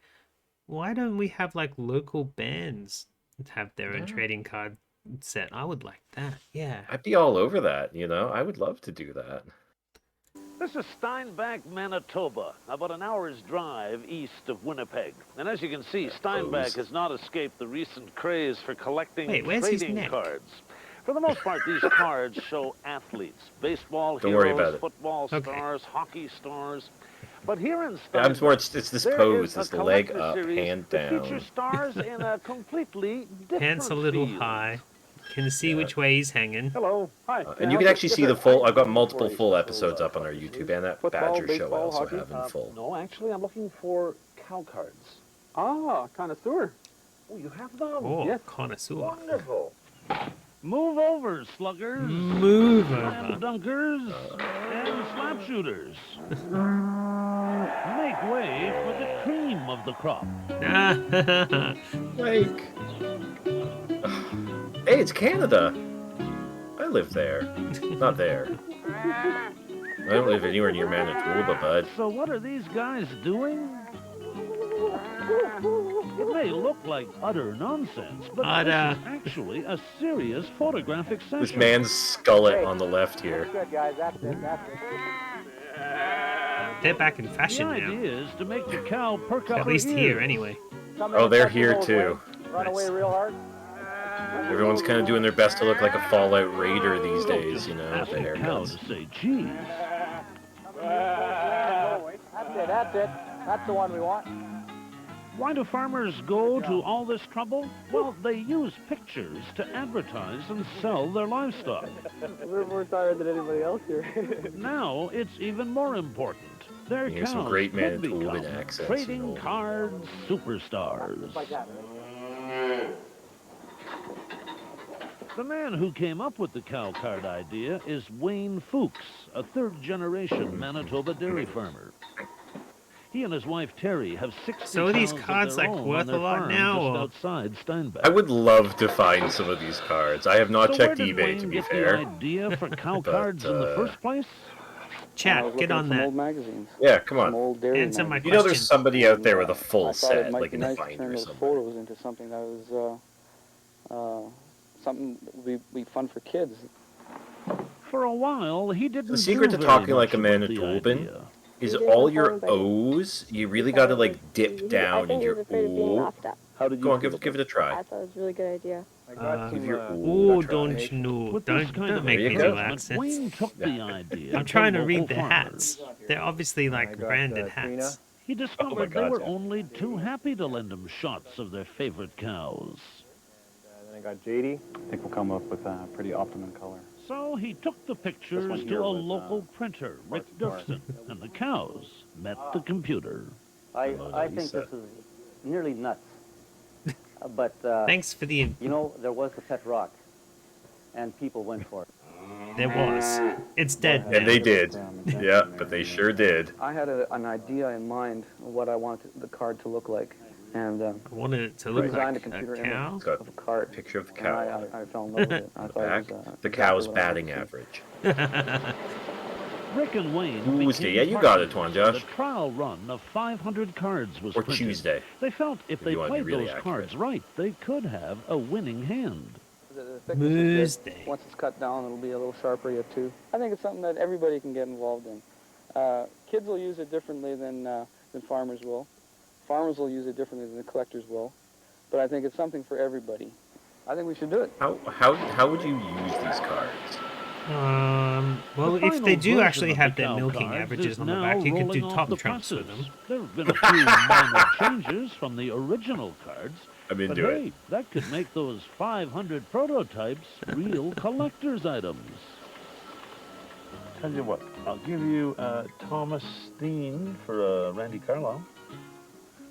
Why don't we have like local bands have their own trading card set? I would like that. Yeah. I'd be all over that, you know? I would love to do that. This is Steinbach, Manitoba, about an hour's drive east of Winnipeg. And as you can see, Steinbach has not escaped the recent craze for collecting trading cards. For the most part, these cards show athletes, baseball Don't worry heroes, about it. football stars, hockey stars. But here in Yeah, Steinbach, I'm more, it's this there pose, is this a leg collector up, series hand that down. features stars in a completely different Pants a little field. high. Can see which way he's hanging. Hello. Hi. And you can actually see the full, I've got multiple full episodes up on our YouTube, and that Badger show I also have in full. No, actually, I'm looking for cow cards. Ah, connoisseur. Oh, you have them? Oh, Yes. connoisseur. Wonderful. Move over, sluggers. Move Slam over. dunkers and slap shooters. Make way for the cream of the crop. Like, hey, it's Canada. I live there. Not there. I don't live anywhere near Manitoba, bud. So what are these guys doing? It may look like utter nonsense, but this is actually a serious photographic session. This man's skullet on the left here. Good, guys. That's it. That's it. They're back in fashion The now. idea is to make the cow perk up At her least here, ears. anyway. Oh, they're here too. Run away real hard. Everyone's kind of doing their best to look like a Fallout Raider these days, you know, with the haircuts. To say cheese. That's it. That's it. That's the one we want. Why do farmers go to all this trouble? Well, they use pictures to advertise and sell their livestock. We're more tired than anybody else here. Now it's even more important. Their You hear cows some great could Manitoban become accents, trading you know. cards superstars. Just like that. The man who came up with the cow card idea is Wayne Fuchs, a third-generation Manitoba dairy farmer. He and his wife Terry have 60 So are these cows of cards, their like, own worth on their a lot farm now, just or- outside Steinbach. I would love to find some of these cards. I have not So checked where did eBay, Wayne to be get fair. the idea for cow But, cards in the first place? Chat, get on that. Old magazines. Yeah, come Some on. old dairy Answer my magazines. You know there's question. somebody out there with a full I thought it set, might like be in a nice to binder turn or those something. photos into something that was something that would be fun for kids. For a while, he didn't The secret do to very talking like a much about the Manitoban idea. is all your O's, you really got to like dip down in your O. How did you Go on, feel give it a try. I thought it was a really good idea. Give your Oh, a try. don't know. With this Don't, kind don't of make There me you do go. accents. Wayne took the idea. I'm trying to local read their farmers. hats. They're obviously like branded hats. He discovered they God, were yeah. only too happy to lend him shots of their favorite cows. Then I got JD. I think we'll come up with a pretty optimum color. So he took the pictures one to here a was, local printer, Rick Durfson, and the cows met the computer. I think this is nearly nuts. But, Thanks for the. you know, there was the pet rock, and people went for it. There was. It's dead now. And they did. Yeah, but they sure did. I had an idea in mind of what I wanted the card to look like, and I wanted it to look designed like a computer a cow. image of a card. Picture of the And cow. I fell in love with it. I thought Back. it was, The cow's exactly what I batting wanted to see. average. Rick and Wayne Tuesday. became Yeah, you got it, partners. Twan Josh. The trial run of 500 cards was Or printed. Tuesday. They felt if they you wanna be played really those accurate. cards right, they could have a winning hand. The thickness is good. Tuesday. Once it's cut down, it'll be a little sharper yet too. I think it's something that everybody can get involved in. Kids will use it differently than farmers will. Farmers will use it differently than the collectors will. But I think it's something for everybody. I think we should do it. How would you use these cards? Well, The if they final do version actually of have the their cow milking cards averages is on the now back, you could do rolling off top the trumps with presses. them. There have been a few minor changes from the original cards. I'm But into it. hey, that could make those 500 prototypes real collector's items. Tell you what, I'll give you Thomas Steen for Randy Carlisle.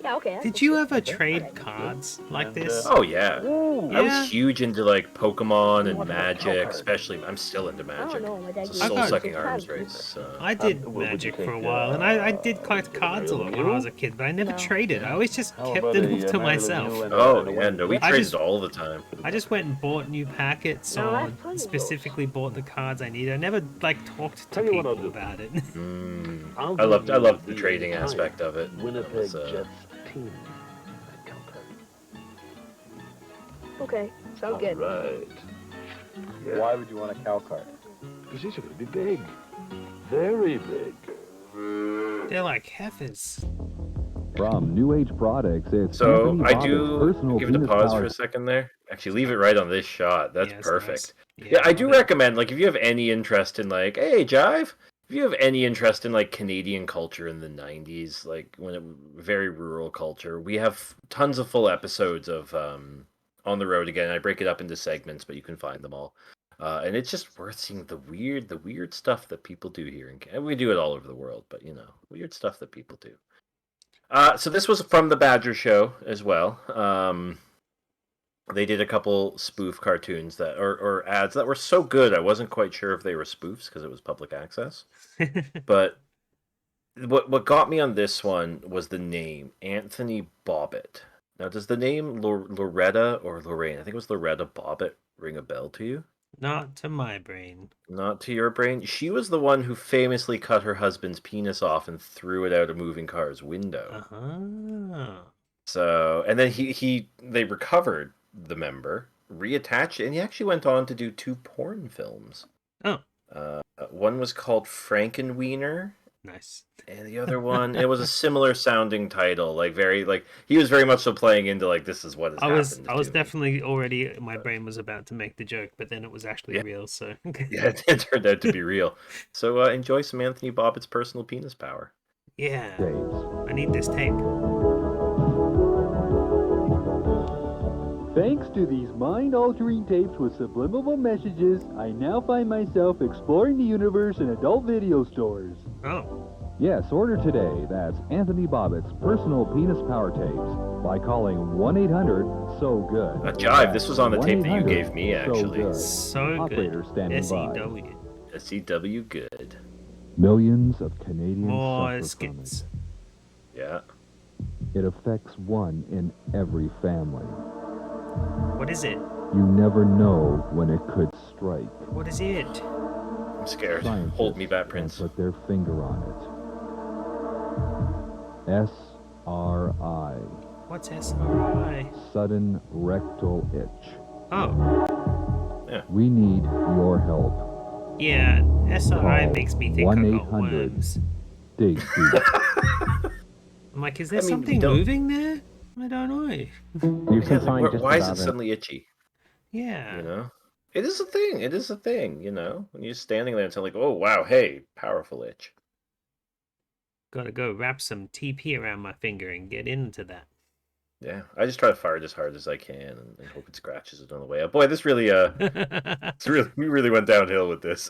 Yeah, okay. Did you ever trade cards like And, this? Oh yeah. Yeah. I was huge into like Pokemon and Magic, especially. I'm still into Magic. know, my dad It's used a to soul-sucking use arms cards. race. I did would you Magic for a take, while, and I did collect cards a lot when I was a kid, but I never traded. I always just How kept about it a, all to Mary Lou myself. and, Oh the yeah, one- no, we I traded just- all the time. I just went and bought new packets No, or that's funny, specifically bought the cards I needed. I never like talked to Tell you what I'll people do. about it. I'll I loved give you the trading entire aspect of it. Winnipeg It was, Jets team. Okay, sounds good. Right. Yeah. Why would you want a cow cart? Because these are going to be big. Very big. They're like heifers. From New Age Products, it's So Anthony I Bobbitt's do personal give it a penis pause for power. a second there. Actually, leave it right on this shot. That's perfect. Nice. Yeah, I do recommend, like, if you have any interest in, like, hey, Jive, if you have any interest in, like, Canadian culture in the 90s, like, very rural culture, we have tons of full episodes of On the Road Again. I break it up into segments, but you can find them all. And it's just worth seeing the weird stuff that people do here in Canada. We do it all over the world, but, weird stuff that people do. So this was from the Badger Show as well. They did a couple spoof cartoons or ads that were so good I wasn't quite sure if they were spoofs because it was public access. But what got me on this one was the name, Anthony Bobbitt. Now, does the name Loretta or Lorraine, I think it was Loretta Bobbitt, ring a bell to you? Not to my brain. Not to your brain? She was the one who famously cut her husband's penis off and threw it out a moving car's window. Uh-huh. So, and then they recovered the member, reattached it, and he actually went on to do 2 porn films. Oh. One was called Frankenwiener. Nice. And the other one, it was a similar sounding title, he was very much so playing into this is what has happened. I was definitely already, my brain was about to make the joke, but then it was actually real, so. Yeah, it turned out to be real. So enjoy some Anthony Bobbitt's personal penis power. Yeah, I need this tape. Thanks to these mind-altering tapes with subliminal messages, I now find myself exploring the universe in adult video stores. Oh. Yes, order today. That's Anthony Bobbitt's personal penis power tapes by calling 1-800-SO-GOOD. Jive, this was on the tape that you gave me, actually. So Operator good. standing S-E-W. S-E-W good. Millions of Canadians More suffer from skits. it. Yeah. It affects one in every family. What is it? You never know when it could strike. What is it? I'm scared. Scientists Hold me back, Prince. Put their finger on it. SRI. What's SRI? Sudden rectal itch. Oh. Yeah. We need your help. Yeah, SRI Call makes me think I got 1-800 worms. Dig deep. I'm like, is there something moving there? I don't know. You can find just why is about it suddenly itchy? Yeah. It is a thing. It is a thing, When you're standing there and it's like, oh, wow, hey, powerful itch. Gotta go wrap some TP around my finger and get into that. Yeah, I just try to fire it as hard as I can and hope it scratches it on the way up. Boy, this really, we really went downhill with this.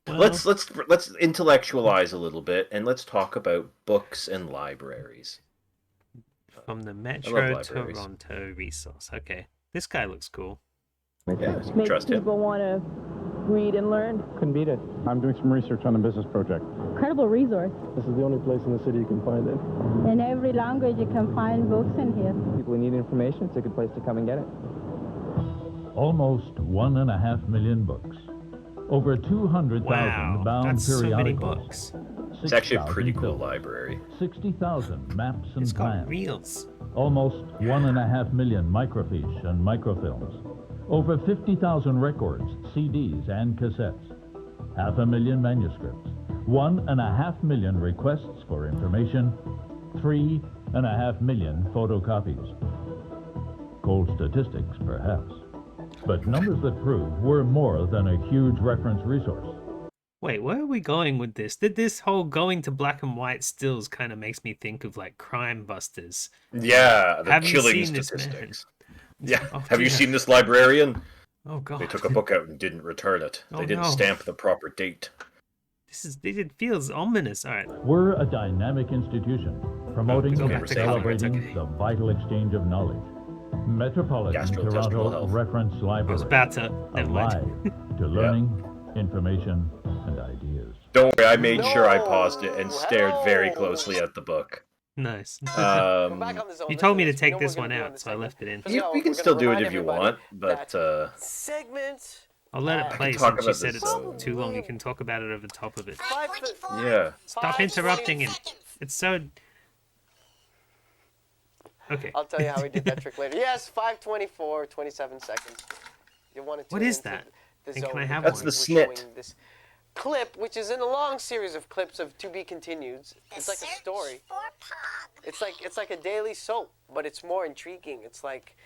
Well, let's intellectualize a little bit and let's talk about books and libraries. From the I Metro love libraries. Toronto resource. Okay, this guy looks cool. Yeah, Make trust him. people want to read and learn. Couldn't beat it. I'm doing some research on a business project. Incredible resource. This is the only place in the city you can find it. In every language you can find books in here. People who need information, it's a good place to come and get it. Almost 1.5 million books. Over 200,000 Wow, bound that's so many periodicals. books. It's actually a 6,000 pretty cool films, library. 60,000 maps and It's got plans. reels. Almost 1.5 million microfiche and microfilms. Over 50,000 records, CDs, and cassettes. 500,000 manuscripts. 1.5 million requests for information. 3.5 million photocopies. Cold statistics, perhaps. But numbers that prove we're more than a huge reference resource. Wait, where are we going with this? Did this whole going to black and white stills kind of makes me think of like Crime Busters? Yeah, the Haven't killing seen this, statistics. man. Yeah, Oh, have you dear. seen this librarian? Oh god. They took a book out and didn't return it. Oh, They didn't no. stamp the proper date. It feels ominous. All right. We're a dynamic institution, promoting go and back to color, it's celebrating okay. the vital exchange of knowledge. Metropolitan Gastrointestinal Toronto health. Reference Library. I was about to. Never Alive mind. to learning, information, and ideas. Don't worry, I made sure I paused it and stared very closely at the book. Nice. Um, You told me to take this one out, so I left it in. we can still do it if you want, but Segment. I'll let it play talk since you about said this, it's too long. You can talk about it over the top of it. yeah. Stop interrupting him. It's so. Okay. I'll tell you how we did that trick later. Yes, 5:24, 27 seconds. You want to What tune is into that? The And zone can I have That's one? the We're snit. showing this clip, which is in a long series of clips of to be continued. It's like a story. It's like a daily soap, but it's more intriguing. It's like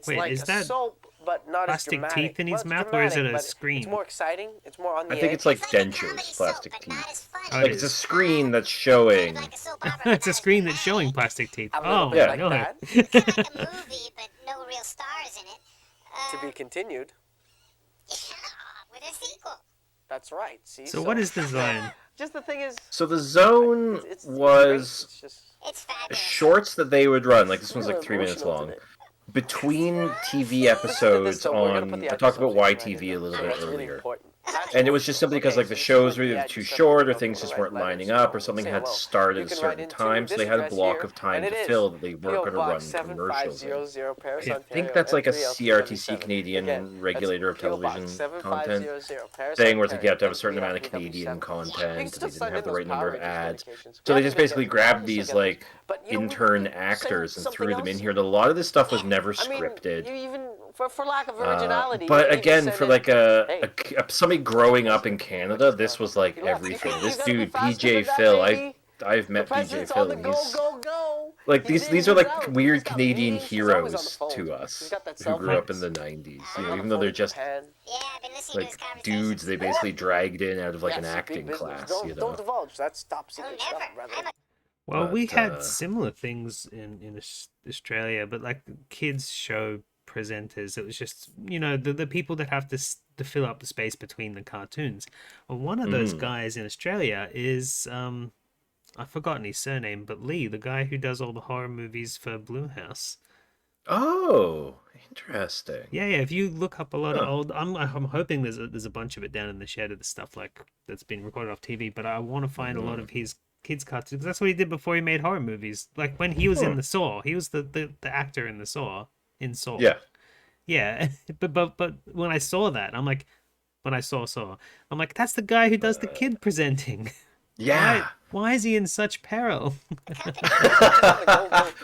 Wait, is a that soap, but not as plastic dramatic. teeth in Well, his it's mouth, or is it dramatic, a but screen? It's more exciting. It's more on the I think edge. it's like dentures, plastic teeth. Oh, Like it it's a is. screen that's showing. It's a screen that's showing plastic teeth. A little Oh bit my like god. that. movie, but no real stars in it. To be continued. With a sequel. That's right. See. So what is the zone? Just the thing is. So the zone It's was It's just. It's fabulous. shorts that they would run. Like this one's Really like 3 minutes emotional long. today. Between TV episodes though, we're gonna put on, the I edge talked about association right YTV in a little there. bit That's really earlier. important. And it was just simply because Okay, like the so shows were the either edge too is short or something things to just write weren't letters, lining you up know, or something say had hello. started You at a can certain write into time, so this they had a address block here, of time and to it is fill that they weren't P.O. going to Box run commercials in. 7500 Paris, I Ontario. think that's like a CRTC N3LP77. Canadian Again, regulator of that's P.O. Box television content 7500 Paris, thing where it's like you Ontario, have to have a certain amount of N3LP77. Canadian You content, can and still they didn't send have in the those right number Power of Rangers ads. dedications. So We they haven't just been basically getting them. grabbed We still these get them. like But, you know, intern say actors and something threw them in else. here. A lot of this stuff was never I mean, scripted. you even for lack of originality. But you again, send for in, like hey, somebody growing up in Canada, this was like you left. everything. You This gotta be dude, faster PJ than that, Phil, baby. I've The met PJ president's Phil, on the and go, he's go, go. like He's in, these are he's like out. weird He's got Canadian meetings. He's always on the heroes phone. to He's us got that who cell grew up phone. in the 90s. On the Even though phone they're in just Japan. Yeah, I've been listening to his like conversations. dudes they basically dragged in out of like an Yeah, see, big acting business. class, Don't, you know. don't divulge. That's top secret Oh, stuff, never. brother. Well, we But, had similar things in Australia, but like kids show presenters, it was just, you know, the people that have to fill up the space between the cartoons. Well, one of those guys in Australia is I've forgotten his surname, but Lee, the guy who does all the horror movies for Blumhouse. Oh, interesting. Yeah, if you look up a lot of old, I'm hoping there's a bunch of it down in the shed of the stuff like that's been recorded off TV, but I want to find a lot of his kids cartoons because that's what he did before he made horror movies. Like when he was in the Saw, he was the actor in the Saw in Saw. Yeah, but when I saw that, I'm like, when I saw Saw, I'm like, that's the guy who does the kid presenting. Yeah. Why is he in such peril?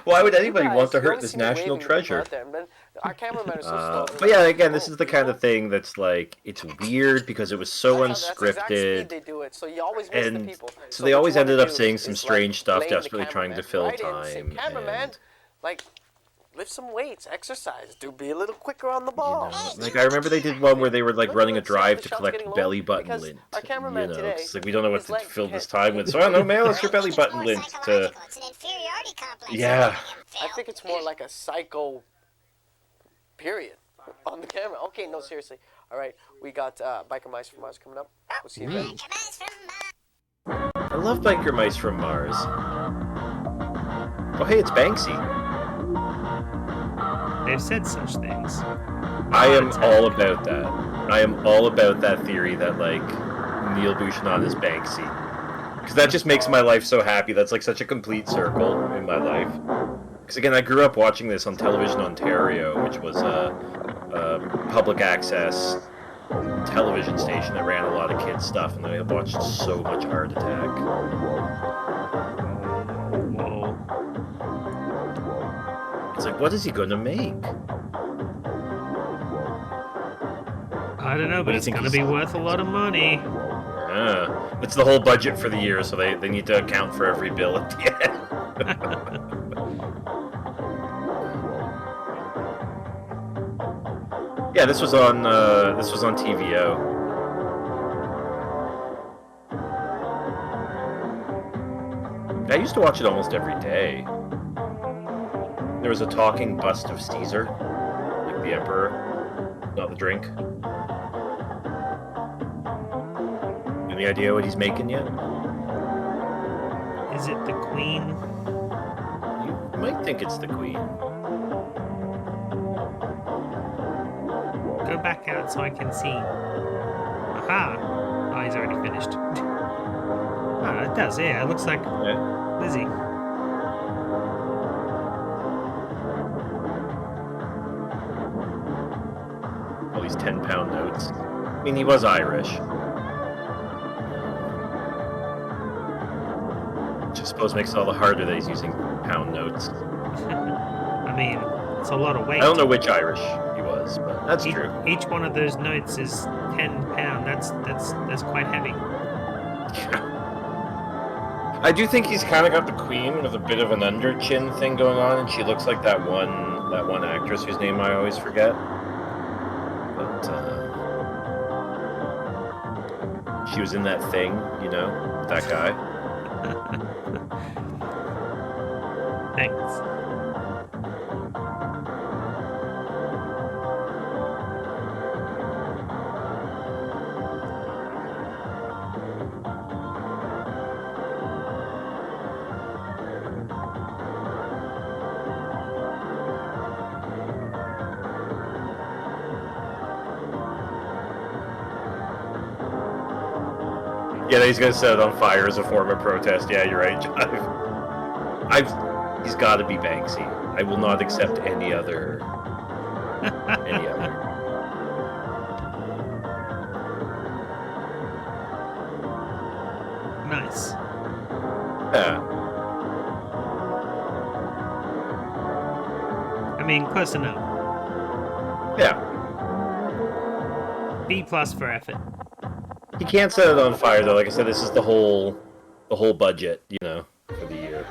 Why would anybody want to hurt this national treasure? Our cameraman is so slow. But yeah, again, this is the kind of thing that's like, it's weird because it was so unscripted. They do it, so you always miss the And people. so they always what you ended wanna up do saying some is, strange like, stuff, lane the desperately trying to fill cameraman right in, time. say, cameraman, And, like, lift some weights, exercise, be a little quicker on the ball. like, I remember they did one where they were like running a drive to collect belly button lint. Our cameraman today, it's like we don't know what to fill this time with, so I don't know, mail us your belly button lint to. It's an inferiority complex. Yeah. I think it's more like a psycho period on the camera. Okay, no, seriously. All right, we got Biker Mice from Mars coming up. We'll see you then. I love Biker Mice from Mars. Oh, hey, it's Banksy. They've said such things. I am all about that. I am all about that theory that, like, Neil Bouchon is Banksy. Because that just makes my life so happy. That's, like, such a complete circle in my life. Because, again, I grew up watching this on Television Ontario, which was a public access television station that ran a lot of kids' stuff, and I watched so much Art Attack. It's like, what is he going to make? I don't know, but it's going to be worth a lot of money. Yeah. It's the whole budget for the year, so they need to account for every bill at the end. Yeah, this was on TVO. I used to watch it almost every day. There was a talking bust of Caesar, like the Emperor, not the drink. Any idea what he's making yet? Is it the Queen? You might think it's the Queen. Go back out so I can see. Aha! Oh, he's already finished. Oh, it does, yeah. It looks like Lizzie. All these 10-pound notes. I mean, he was Irish. Which I suppose makes it all the harder that he's using pound notes. I mean, it's a lot of weight. I don't know which Irish he was, but that's true. Each one of those notes is 10 pound. That's quite heavy. I do think he's kind of got the Queen with a bit of an under chin thing going on, and she looks like that one actress whose name I always forget. But she was in that thing, you know, that guy. Thanks. Yeah, he's gonna set it on fire as a form of protest. Yeah, you're right, he's got to be Banksy. I will not accept any other. Nice. Yeah. I mean, close enough. Yeah. B+ for effort. He can't set it on fire though. Like I said, this is the whole budget, you know, for the year.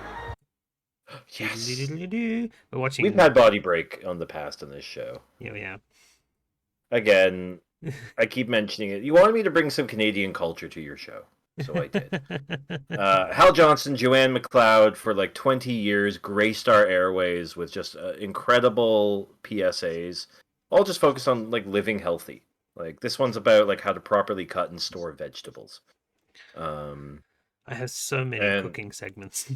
Yes. We're watching. We've had Body Break on the past on this show. Yeah, we have. Again, I keep mentioning it. You wanted me to bring some Canadian culture to your show, so I did. Hal Johnson, Joanne McLeod for like 20 years, Grey Star Airways with just incredible PSAs, all just focused on like living healthy. Like this one's about like how to properly cut and store vegetables. I have so many cooking segments.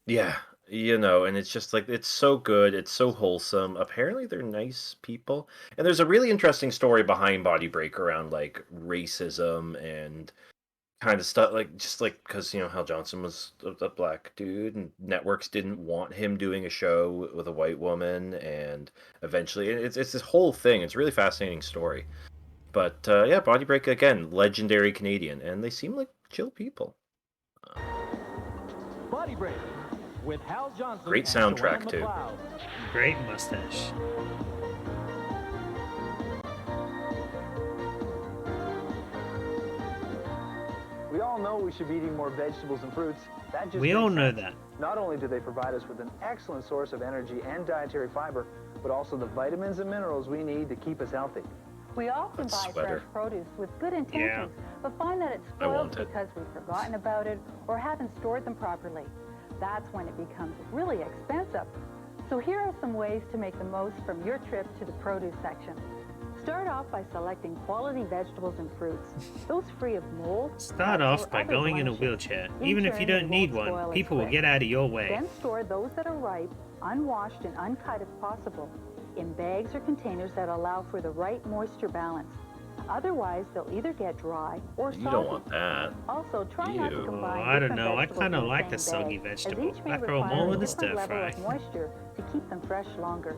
Yeah, you know, and it's just like it's so good, it's so wholesome. Apparently they're nice people. And there's a really interesting story behind Body Break around like racism and kind of stuff, like just like because you know Hal Johnson was a black dude and networks didn't want him doing a show with a white woman, and eventually it's this whole thing. It's a really fascinating story. But yeah, Body Break again, legendary Canadian, and they seem like chill people. Body Break with Hal Johnson. Great soundtrack too. Great mustache. We all know we should be eating more vegetables and fruits. That just we all know that. Not only do they provide us with an excellent source of energy and dietary fiber, but also the vitamins and minerals we need to keep us healthy. We often buy fresh produce with good intentions, but find that it's spoiled because we've forgotten about it or haven't stored them properly. That's when it becomes really expensive. So here are some ways to make the most from your trip to the produce section. Start off by selecting quality vegetables and fruits, those free of mold. Start off by going in a wheelchair. Even if you don't need one, people will get out of your way. Then store those that are ripe, unwashed and uncut if possible, in bags or containers that allow for the right moisture balance. Otherwise, they'll either get dry or soggy. You don't want that. Also, try not to combine I don't know. I kind of like the soggy vegetable. I throw them all in the stir fry. Moisture to keep them fresh longer.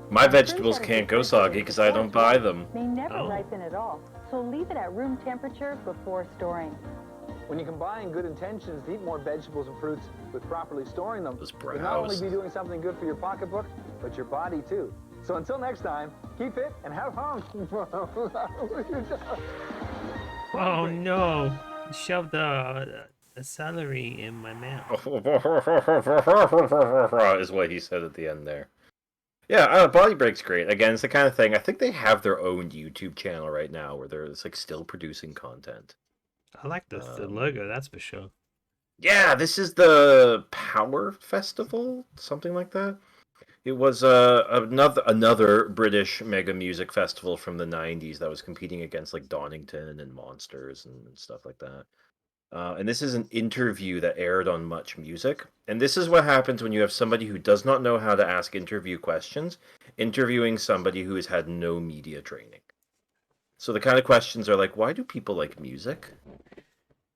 My vegetables can't go soggy because I don't buy them. They never ripen at all, so leave it at room temperature before storing. When you combine good intentions to eat more vegetables and fruits with properly storing them, you'll not only be doing something good for your pocketbook, but your body too. So until next time, keep fit and have fun. Oh no! Shoved a celery in my mouth. Is what he said at the end there. Yeah, Body Break's great. Again, it's the kind of thing. I think they have their own YouTube channel right now where they're like still producing content. I like the logo, that's for sure. Yeah, this is the Power Festival, something like that. It was another British mega music festival from the 90s that was competing against like Donington and Monsters and stuff like that. And this is an interview that aired on Much Music. And this is what happens when you have somebody who does not know how to ask interview questions, interviewing somebody who has had no media training. So the kind of questions are like, why do people like music?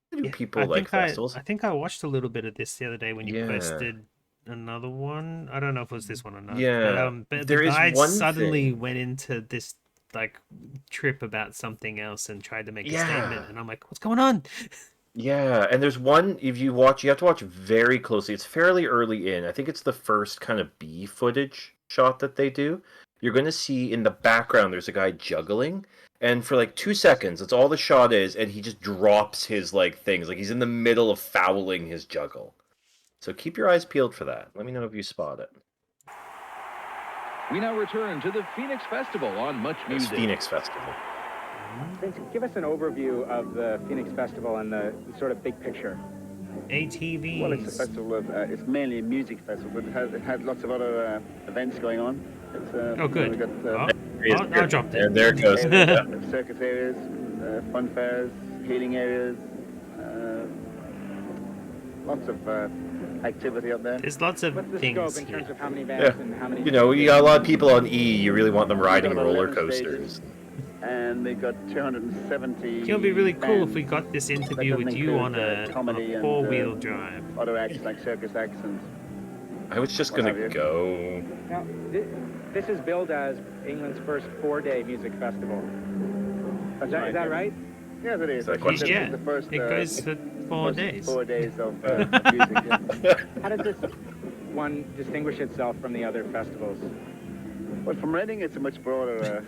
Why do people like festivals? I think I watched a little bit of this the other day when you posted another one. I don't know if it was this one or not. Yeah. But the guy suddenly went into this like trip about something else and tried to make a statement. And I'm like, what's going on? Yeah, and there's one, if you watch, you have to watch very closely. It's fairly early in. I think it's the first kind of B footage shot that they do. You're going to see in the background there's a guy juggling, and for like 2 seconds, that's all the shot is, and he just drops his like things. Like he's in the middle of fouling his juggle. So keep your eyes peeled for that. Let me know if you spot it. We now return to the Phoenix Festival on Much It's Music. Phoenix Festival. Give us an overview of the Phoenix Festival and the sort of big picture. ATVs. Well, it's a festival of, it's mainly a music festival, but it had lots of other events going on. It's, oh, good. We've got, I dropped it. And there it goes. Circus areas, fun fairs, healing areas, lots of activity up there. There's lots of things in terms here. of how many bands and how many... You know, you got a lot of people on E. You really want them riding roller coasters. And they've got 270. It would be really cool if we got this interview with you on a four-wheel drive. Other acts like circus acts and... I was just going to go. Now, this is billed as England's first 4-day music festival. Is that right? Yes, it is. Yeah, the first, it goes for 4 days. 4 days of music, yeah. How does this one distinguish itself from the other festivals? Well, from Reading, it's a much broader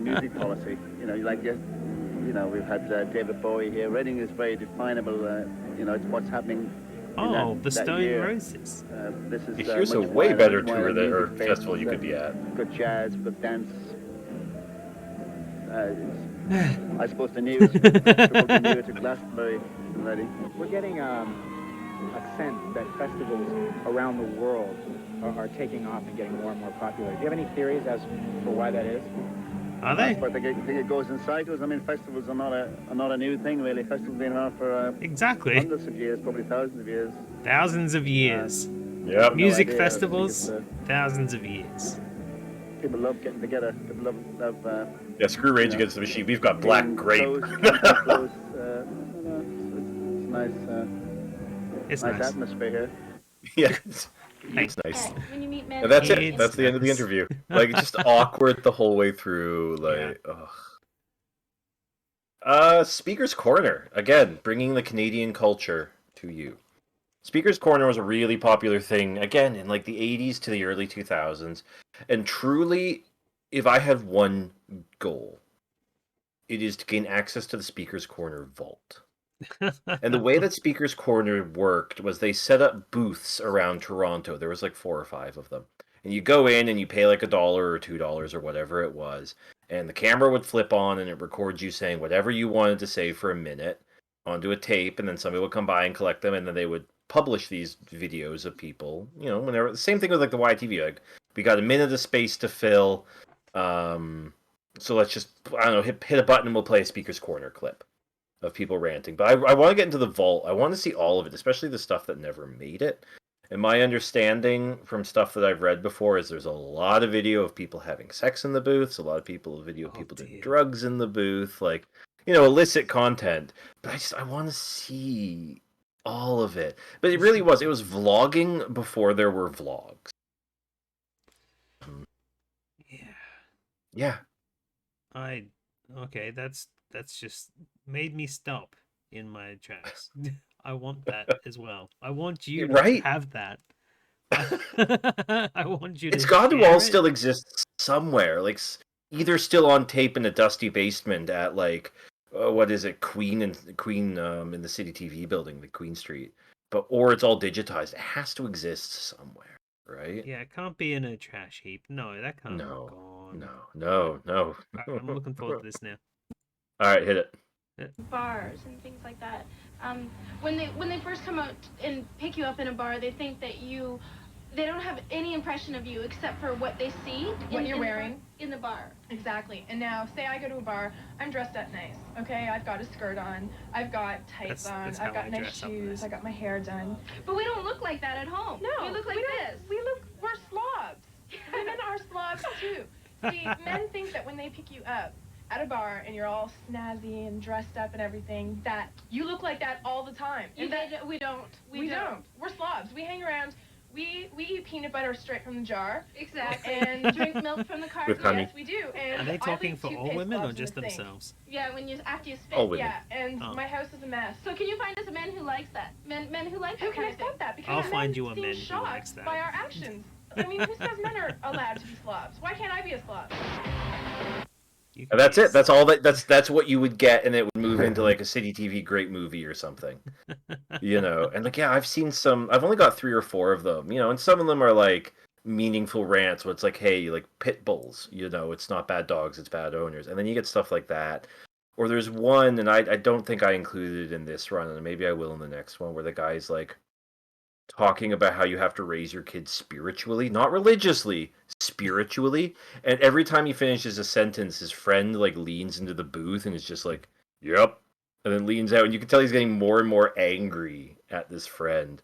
music policy. You know, we've had David Bowie here. Reading is very definable. It's what's happening. The Stone Roses. This is. Here's a way better tour or festival you could be at. Good jazz, good dance. I suppose the news to Glastonbury already. We're getting a sense that festivals around the world are taking off and getting more and more popular. Do you have any theories as for why that is? Are they? But I think it goes in cycles. I mean, festivals are not a new thing, really. Festivals have been around for exactly hundreds of years, probably thousands of years. Thousands of years. Yeah. Music festivals, thousands of years. People love getting together. People love. Yeah, screw Rage Against the Machine. We've got Black Grape. Close, it's nice atmosphere here. Yeah, it's nice. When you meet men, And that's it. That's the end of the interview. Like, it's just awkward the whole way through. Like, Speaker's Corner. Again, bringing the Canadian culture to you. Speaker's Corner was a really popular thing, again, in like the 80s to the early 2000s. And truly, if I had one goal, it is to gain access to the Speaker's Corner vault. And the way that Speaker's Corner worked was they set up booths around Toronto. There was like 4 or 5 of them. And you go in and you pay like $1 or $2 or whatever it was. And the camera would flip on and it records you saying whatever you wanted to say for a minute onto a tape. And then somebody would come by and collect them. And then they would publish these videos of people, you know, whenever. The same thing with like the YTV. Like, we got a minute of space to fill. So let's just, I don't know, hit a button and we'll play a Speaker's Corner clip of people ranting. But I want to get into the vault. I want to see all of it, especially the stuff that never made it. And my understanding from stuff that I've read before is there's a lot of video of people having sex in the booths, a lot of video of people doing drugs in the booth, like, you know, illicit content. But I want to see all of it. But it really was vlogging before there were vlogs. Yeah. Okay, that's just made me stop in my tracks. I want that as well. I want you to have that. I want you to. It's got to all still exist somewhere, like either still on tape in a dusty basement at like what is it, Queen in the City TV building, the Queen Street, or it's all digitized. It has to exist somewhere, right? Yeah, it can't be in a trash heap. No, that can't. No. I'm looking forward to this now. All right, hit it. Bars and things like that. When they first come out and pick you up in a bar, they think that they don't have any impression of you except for what they see. What you're wearing. In the bar. Exactly. And now, say I go to a bar, I'm dressed up nice, okay? I've got a skirt on, I've got tights on, I've got nice shoes, I got my hair done. But we don't look like that at home. No, we look like this. We're slobs. Women are slobs too. See, men think that when they pick you up at a bar and you're all snazzy and dressed up and everything, that you look like that all the time. We don't. We don't. We're slobs. We hang around We eat peanut butter straight from the jar. Exactly. And drink milk from the carton. With honey. Yes, we do. And Are they talking for all toothpaste women or globs in just the sink. themselves? Yeah, after you spit. All women. Yeah, and my house is a mess. So can you find us a man who likes that? Men who like Who that can kind of thing? accept that? Because I'll men find you a seem man who shocked likes that. by our actions. I mean, who says men are allowed to be slobs? Why can't I be a slob? And that's it. That's all that's what you would get, and it would move into like a City TV great movie or something. And like, yeah, I've seen some. I've only got 3 or 4 of them. And some of them are like meaningful rants where it's like, hey, like pit bulls. It's not bad dogs, it's bad owners. And then you get stuff like that. Or there's one, and I don't think I included it in this run, and maybe I will in the next one, where the guy's like talking about how you have to raise your kids spiritually, not religiously, spiritually. And every time he finishes a sentence, his friend like leans into the booth and is just like, "Yep," and then leans out, and you can tell he's getting more and more angry at this friend.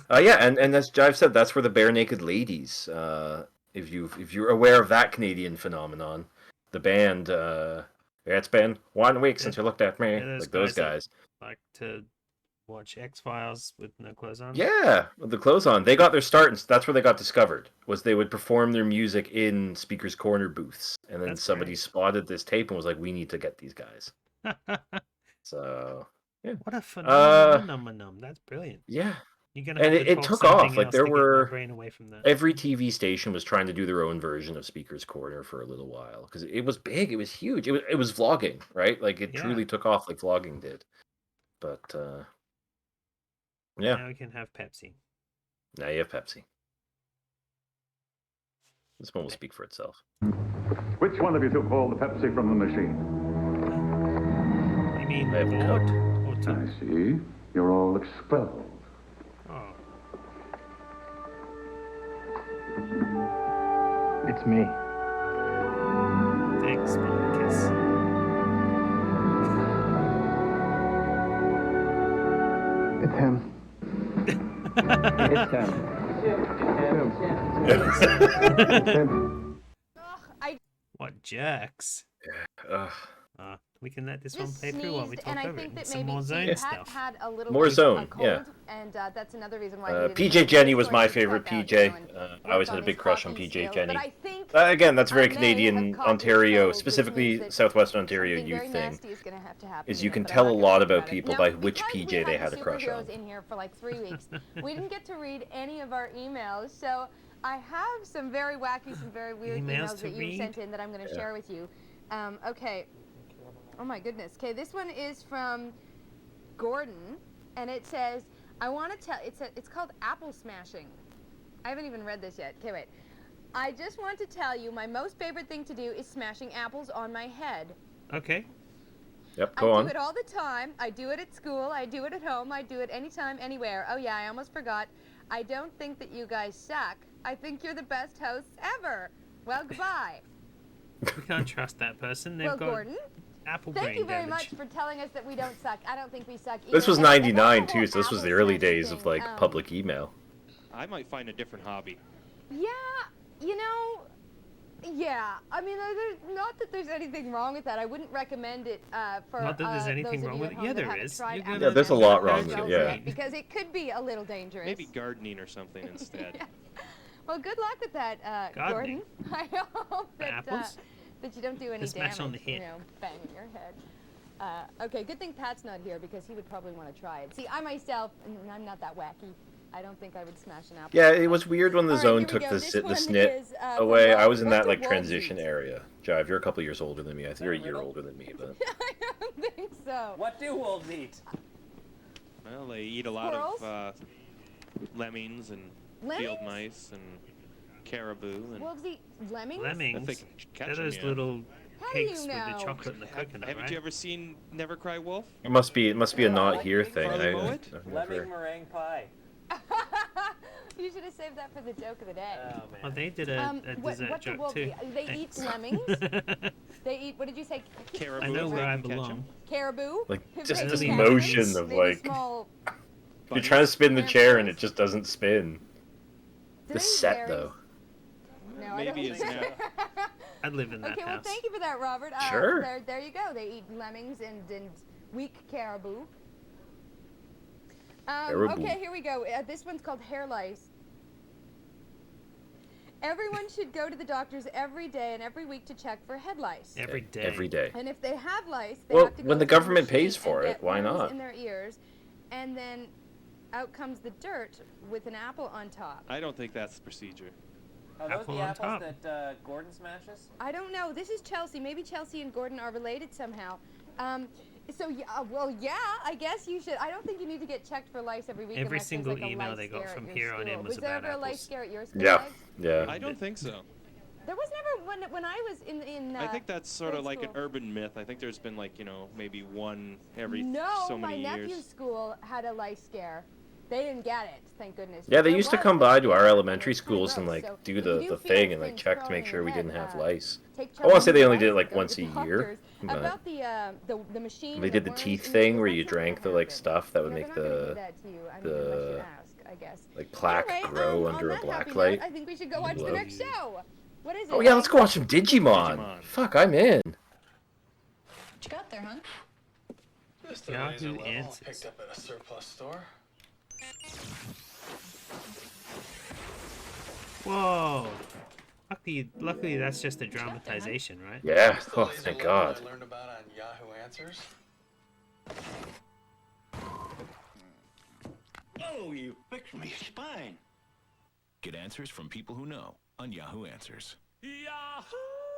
Yeah, and as Jive said, that's where the bare naked ladies. If you're aware of that Canadian phenomenon, the band. It's been 1 week since you looked at me. Yeah, like those guys. Like to watch X-Files with no clothes on. Yeah, with the clothes on. They got their start, and that's where they got discovered. Was they would perform their music in Speaker's Corner booths, and then somebody spotted this tape and was like, "We need to get these guys." So, yeah. What a phenomenon! That's brilliant. Yeah. You're gonna have to it talk took something off. Like else there to get my were brain away from that. every TV station was trying to do their own version of Speaker's Corner for a little while because it was big, it was huge, it was vlogging, right? Like it truly took off like vlogging did. But yeah. Now we can have Pepsi. Now you have Pepsi. This one will speak for itself. Which one of you took all the Pepsi from the machine? You mean I see. You're all expelled. Oh. It's me. Thanks, Marcus. It's him. It's him. What jerks? We can let this one play through while we talk over it. Some more zone stuff. Had a little More bit zone, of a cold, yeah. And that's another reason why he didn't PJ Jenny was my favorite PJ. I always had a big crush on PJ Jenny. Again, that's a very Canadian, Ontario, specifically Southwestern Ontario youth thing. Is you can tell a lot about people by which PJ they had a crush on. In here for like 3 weeks. We didn't get to read any of our emails, so I have some very wacky, some very weird emails that you sent in that I'm going to share with you. Okay. Oh my goodness. Okay, this one is from Gordon, and it says, I want to tell, it's called apple smashing. I haven't even read this yet. Okay, wait. I just want to tell you my most favorite thing to do is smashing apples on my head. Okay. Yep, go on. I do it all the time. I do it at school. I do it at home. I do it anytime, anywhere. Oh yeah, I almost forgot. I don't think that you guys suck. I think you're the best hosts ever. Well, goodbye. We can't trust that person. They've got Gordon, apple thank brain you very damage. much for telling us that we don't suck. I don't think we suck either. This was 99 too, so this was the early days of like public email. I might find a different hobby. Yeah, you know, yeah. I mean, not that there's anything wrong with that. I wouldn't recommend it for Not that there's anything wrong with it. Yeah, there is. Yeah, there's a lot wrong with it, yeah. Because it could be a little dangerous. Maybe gardening or something instead. Yeah. Well, good luck with that, Gordon. I hope that that you don't do any smash damage, on the head. banging your head. Okay, good thing Pat's not here because he would probably want to try it. See, I myself, I'm not that wacky. I don't think I would smash an apple. Yeah, it was weird when the zone took the snit away. I was in that like transition area. Jive, you're a couple years older than me. I think you're a year older than me, but I don't think so. What do wolves eat? Well, they eat a lot of lemmings and field mice and caribou. And Wolves eat lemmings? If they can catch They're them, those yeah. little How do you pigs with know? the chocolate and the coconut, Haven't right? you ever seen Never Cry Wolf? it must be a not here thing. Farley Mowat? I've Lemming never... meringue pie. You should have saved that for the joke of the day. Oh, man. Well, they did a dessert what do joke wolves too. eat? They eat lemmings. They eat, what did you say? Caribou. I know if where they I can catch 'em. belong. Caribou? Like Have just they this eaten motion lemmings? of Maybe like small... you're trying to spin the chair and it just doesn't spin. Do The they eat set berries? though. No, I Maybe don't it's think now. I'd live in that Okay, well, house. thank you for that, Robert. Sure. There you go. They eat lemmings and weak caribou. Caribou. Okay, here we go. This one's called hair lice. Everyone should go to the doctors every day and every week to check for head lice. Every day. Every day. And if they have lice, they Well, have to go when the through government machine pays for and it, get why worms not? in their ears, and then out comes the dirt with an apple on top. I don't think that's the procedure. Are those Apple the on apples top. that Gordon smashes? I don't know. This is Chelsea. Maybe Chelsea and Gordon are related somehow. So yeah, well, yeah, I guess you should. I don't think you need to get checked for lice every week. Every unless single there's, like, a email lice they got scare from at here your on in school. was there about ever a lice apples. scare at your school? Yeah, Legs? yeah. I don't think so. There was never when I was in. I think that's sort of grade like an school. urban myth. I think there's been like, maybe one every No, so many my years. nephew's school had a lice scare. They didn't get it, thank goodness. Yeah, they There used to was come a by to our scare, elementary and it's kinda schools and gross. like So do if the you do thing feel and like things check to crawling make sure we in your didn't have head, lice. take I want to say they only Chelsea's did it advice like and go once to a the year, doctors but about the machine. they and did the worms teeth in your thing ear. where you That's not drank the gonna like happen. stuff that would You know, make they're not gonna do the that to you. I mean, unless you ask, I guess. like plaque Anyway, grow on under a that black happy light. note, I think we should go watch the Glow. next show. What is it? Oh yeah, let's go watch some Digimon. Digimon. Fuck, I'm in. What you got there, huh? Just a Yahoo laser level I Answers. picked up at a surplus store. Whoa. Luckily, that's just a dramatization, right? Yeah. Just the Oh, laser thank level God. I learned about on Yahoo Answers. Oh, you fixed me spine. Get answers from people who know on Yahoo Answers.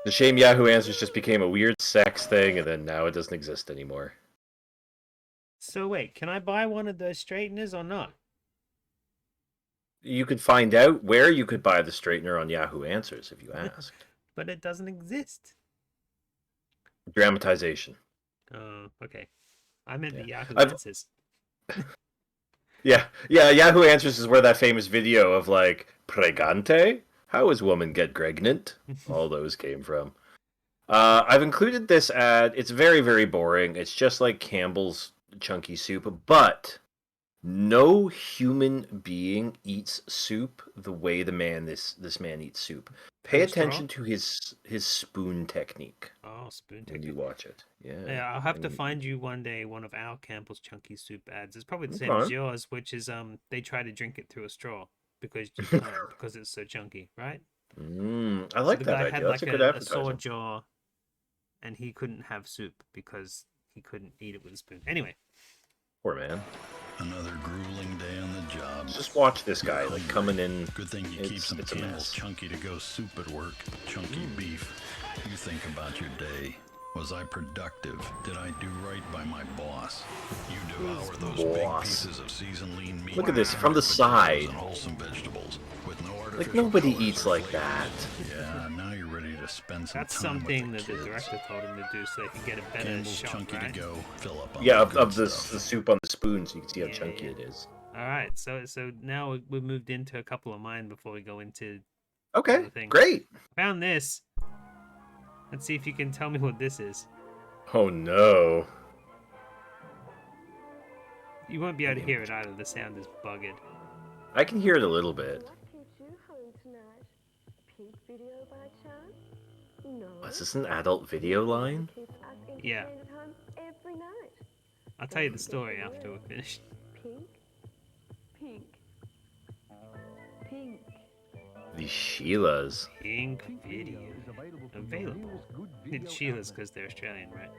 The shame Yahoo Answers just became a weird sex thing, and then now it doesn't exist anymore. So wait, can I buy one of those straighteners or not? You could find out where you could buy the straightener on Yahoo Answers if you asked. But it doesn't exist. Dramatization. Oh, okay. I meant the Yahoo I've- Answers. Yeah, Yahoo Answers is where that famous video of like, pregante? How is woman get pregnant? All those came from. I've included this ad. It's very, very boring. It's just like Campbell's Chunky Soup, but no human being eats soup the way this man eats soup. Pay From attention straw? to his spoon technique Oh, spoon when technique. you watch it. Yeah. Yeah, I'll have to And- find you one day one of our Campbell's Chunky Soup ads. It's probably the same Okay. as yours, which is they try to drink it through a straw because you can't because it's so chunky, right? I like the that guy idea. had That's like a good a advertising. sore jaw, and he couldn't have soup because he couldn't eat it with a spoon. Anyway, Poor man. Another grueling day on the job. Just watch this guy like coming in. Good thing you keep some it's a Campbell's mess. Chunky to go soup at work. Chunky beef. You think about your day. Was I productive? Did I do right by my boss? You devour those big Boss. pieces of seasoned lean meat. Look at this with from the potatoes side. and wholesome vegetables with no Like artificial nobody colors eats or like flavors. that. Yeah, now you're ready to spend some that's time something with that the kids. director told him to do so they can get a better Campbell's shot, Chunky right? to go. Fill up on Yeah, the of good the stuff. soup on the spoon, so you can see how Yeah, chunky yeah. it is. All right, so now we've moved into a couple of mine before we go into Okay, other things. great. Found this. Let's see if you can tell me what this is. Oh no. You won't be able to hear it either. The sound is buggered. I can hear it a little bit. Is this an adult video line? Yeah. I'll tell you the story after we're finished. Pink. Pink. The Sheilas. Pink video. Available. It's Sheila's because they're Australian, right?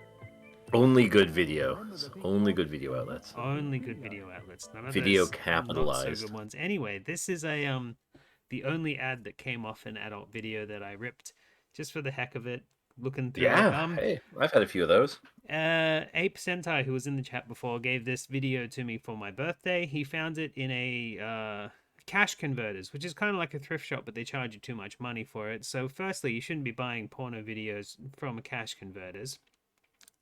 Only good video. Only good video outlets. Only good video outlets. None of Video those not capitalized. so good ones. Anyway, this is the only ad that came off an adult video that I ripped just for the heck of it. Looking through. Yeah. Hey, I've had a few of those. Ape Sentai, who was in the chat before, gave this video to me for my birthday. He found it in a cash converters, which is kind of like a thrift shop, but they charge you too much money for it. So firstly, you shouldn't be buying porno videos from a cash converters.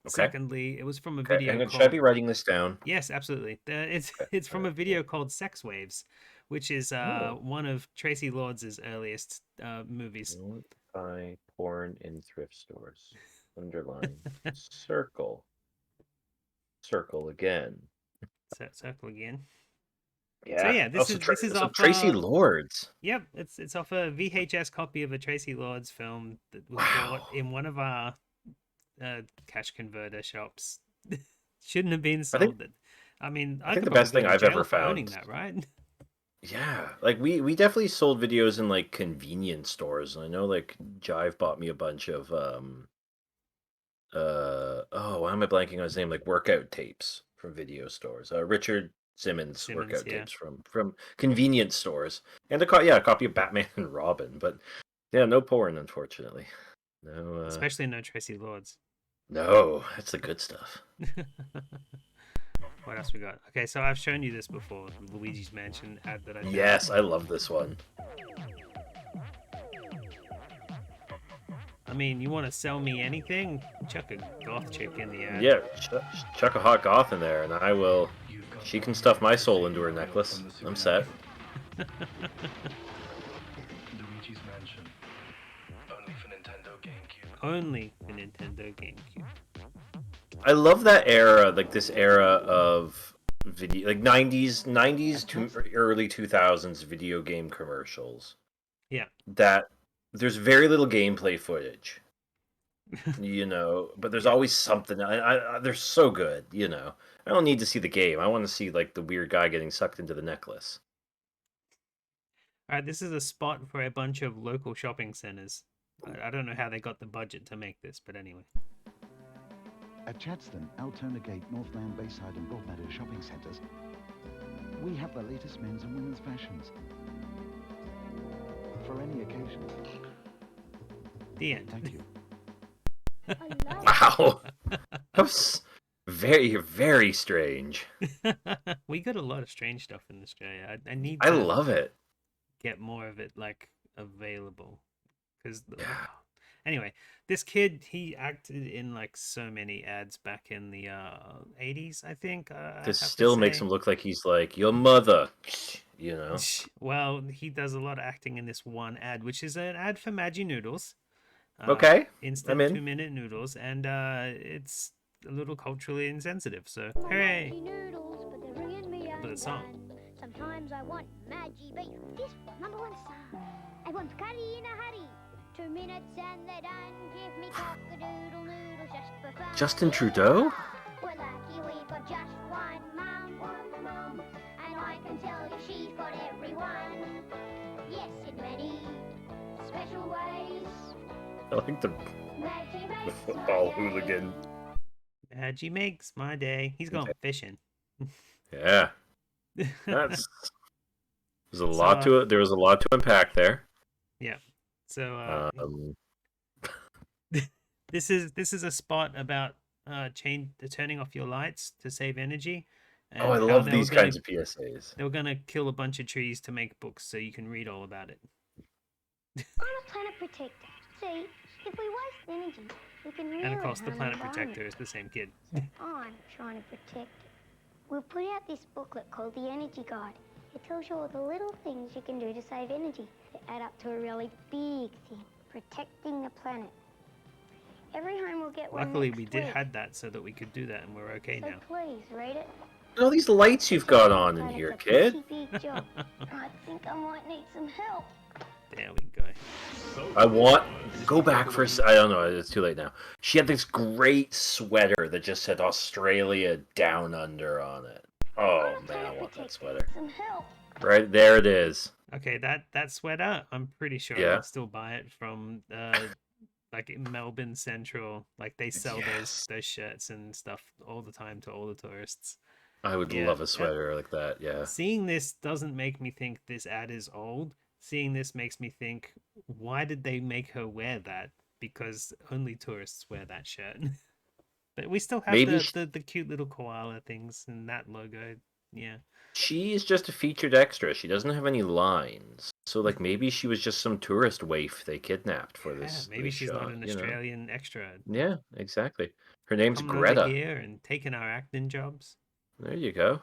Okay. Secondly, it was from a Okay, video should I be called... writing this down? Yes, absolutely. It's from a video called Sex Waves, which is one of Tracy Lords' earliest movies. Don't buy porn in thrift stores. Underline. Circle. Circle again. Circle again. Yeah. So yeah, this is off Tracy Lords. Yep, it's off a VHS copy of a Tracy Lords film that was bought in one of our cash converter shops. Shouldn't have been sold. I mean, I think could the best probably thing go to I've jail ever for owning found- that, right? Yeah, like we definitely sold videos in like convenience stores. I know like Jive bought me a bunch of oh, why am I blanking on his name? Like workout tapes from video stores. Richard Simmons workout yeah. tapes from convenience stores, and a copy of Batman and Robin. But yeah, no porn, unfortunately. No, especially no Tracy Lords. No, that's the good stuff. What else we got? Okay, so I've shown you this before, the Luigi's Mansion ad that I found. Yes, I love this one. I mean, you want to sell me anything? Chuck a goth chick in the ad. Yeah, chuck a hot goth in there, and I will. She can stuff my soul into her necklace. I'm set. Luigi's Mansion. Only for Nintendo GameCube. Only for Nintendo GameCube. I love that era, like this era of video, like 90s to early 2000s video game commercials. Yeah. That there's very little gameplay footage, but there's always something. They're so good, I don't need to see the game. I want to see like the weird guy getting sucked into the necklace. All right, this is a spot for a bunch of local shopping centers. I don't know how they got the budget to make this, but anyway. At Chadston, Altona Gate, Northland, Bayside and Broadmeadow shopping centres, we have the latest men's and women's fashions. For any occasion. The end. Thank you. Wow. That was very, very strange. We got a lot of strange stuff in Australia. I need I to love it. get more of it like available. Because anyway, this kid, he acted in like so many ads back in the 80s, I think. This still makes him look like he's like your mother, Well, he does a lot of acting in this one ad, which is an ad for Maggi noodles. Okay, instant 2-minute noodles, and it's a little culturally insensitive. So hooray for the song. Sometimes I want Maggi beef. This #1 song. I want curry in a hurry. 2 minutes and they don't give me cock-a-doodle noodles just for fun. Justin Trudeau? We're lucky we've got just one mum. And I can tell you she's got everyone. Yes, in many special ways. I like the football hooligan. Maggi makes my day. He's going fishing. Yeah. There's a lot to it. There was a lot to unpack there. Yeah. So this is a spot about turning off your lights to save energy. And I love these kinds of PSAs. They were gonna kill a bunch of trees to make books so you can read all about it. I'm a planet protector. See, if we waste energy, we can really. And of course, the harm planet environment. protector is the same kid. I'm trying to protect it. We've put out this booklet called the Energy Guide. It tells you all the little things you can do to save energy. They add up to a really big thing, protecting the planet. Every home will get one. Luckily, we had that so that we could do that, and we're okay so now. Please read it. All these lights you've got on in here, kid. Big job. I think I might need some help. There we go. Go back for I don't know, it's too late now. She had this great sweater that just said Australia Down Under on it. Oh man, I want that sweater. Right there it is. Okay, that sweater, I'm pretty sure I'll still buy it from like in Melbourne Central. Like they sell those shirts and stuff all the time to all the tourists. I would love a sweater like that, yeah. Seeing this doesn't make me think this ad is old. Seeing this makes me think, why did they make her wear that? Because only tourists wear that shirt. But we still have the cute little koala things and that logo. Yeah. She is just a featured extra. She doesn't have any lines. So like maybe she was just some tourist waif they kidnapped for this. Maybe this she's shot, not an Australian extra. Yeah, exactly. Her name's Coming Greta. over here and taking our acting jobs. There you go.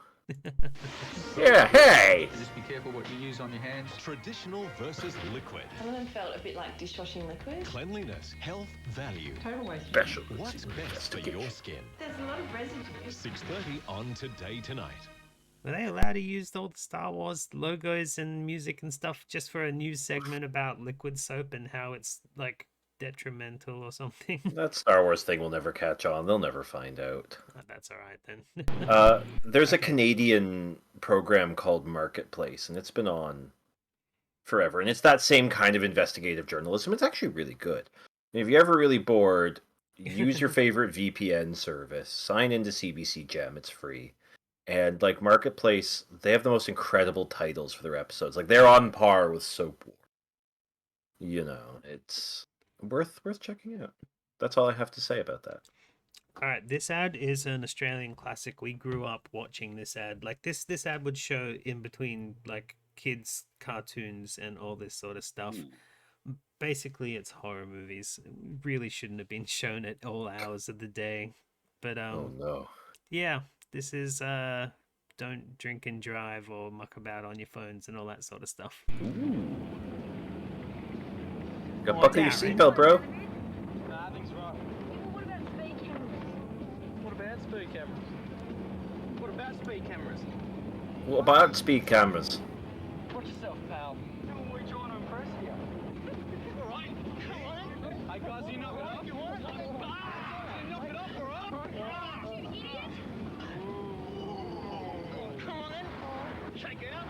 Yeah, hey! Just be careful what you use on your hands. Traditional versus liquid. Some of them felt a bit like dishwashing liquid. Cleanliness, health, value. Total waste. Special. What's best for your skin? There's a lot of residue. 6:30 on Today Tonight. Were they allowed to use all the Star Wars logos and music and stuff just for a news segment about liquid soap and how it's like detrimental or something? That Star Wars thing will never catch on. They'll never find out. That's all right then. There's a Canadian program called Marketplace, and it's been on forever. And it's that same kind of investigative journalism. It's actually really good. And if you're ever really bored, use your favorite VPN service, sign into CBC Gem, it's free. And like Marketplace, they have the most incredible titles for their episodes. Like they're on par with Soap War. You know, it's worth checking out. That's all I have to say about that. All right, this ad is an Australian classic. We grew up watching this ad. Like this ad would show in between like kids cartoons and all this sort of stuff. Basically, it's horror movies. It really shouldn't have been shown at all hours of the day. But oh no. Yeah, this is don't drink and drive or muck about on your phones and all that sort of stuff. Got buckle your seatbelt, bro. Nah, things wrong. What about speed cameras? What about speed cameras? What about speed cameras? What about speed cameras? Watch yourself, pal. Who are we trying to impress here? Alright, come on. Hey guys, you knock it off? You want it? You knock it off, alright? You idiot! Come on then. Shake it out.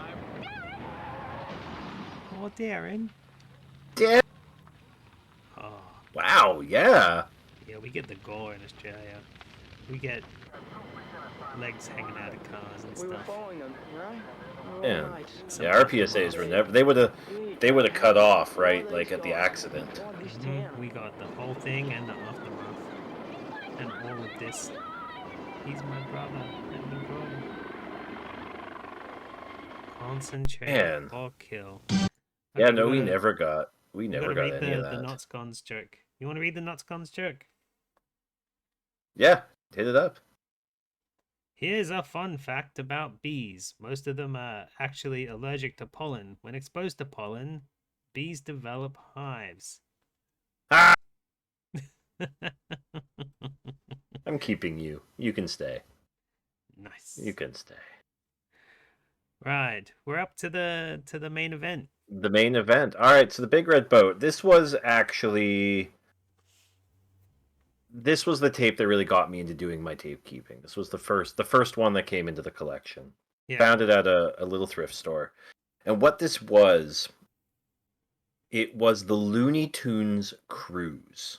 Oh, Darren. Darren. Oh. Wow, yeah. Yeah, we get the gore in Australia. We get legs hanging out of cars and stuff. We were following them, right? Yeah. Yeah, our PSAs were never. They would have cut off right, like at the accident. Mm-hmm. We got the whole thing and the aftermath, and all of this. He's my brother. Let me go. Concentrate or kill. Yeah, okay, no, we never got any of that. The Knots Cons joke. You want to read the Knots Cons joke? Yeah, hit it up. Here's a fun fact about bees. Most of them are actually allergic to pollen. When exposed to pollen, bees develop hives. Ah! I'm keeping you. You can stay. Nice. You can stay. Right, we're up to the main event. The main event. All right, so the Big Red Boat. This was the tape that really got me into doing my tape keeping. This was the first one that came into the collection. Yeah. Found it at a little thrift store. And what this was, it was the Looney Tunes Cruise.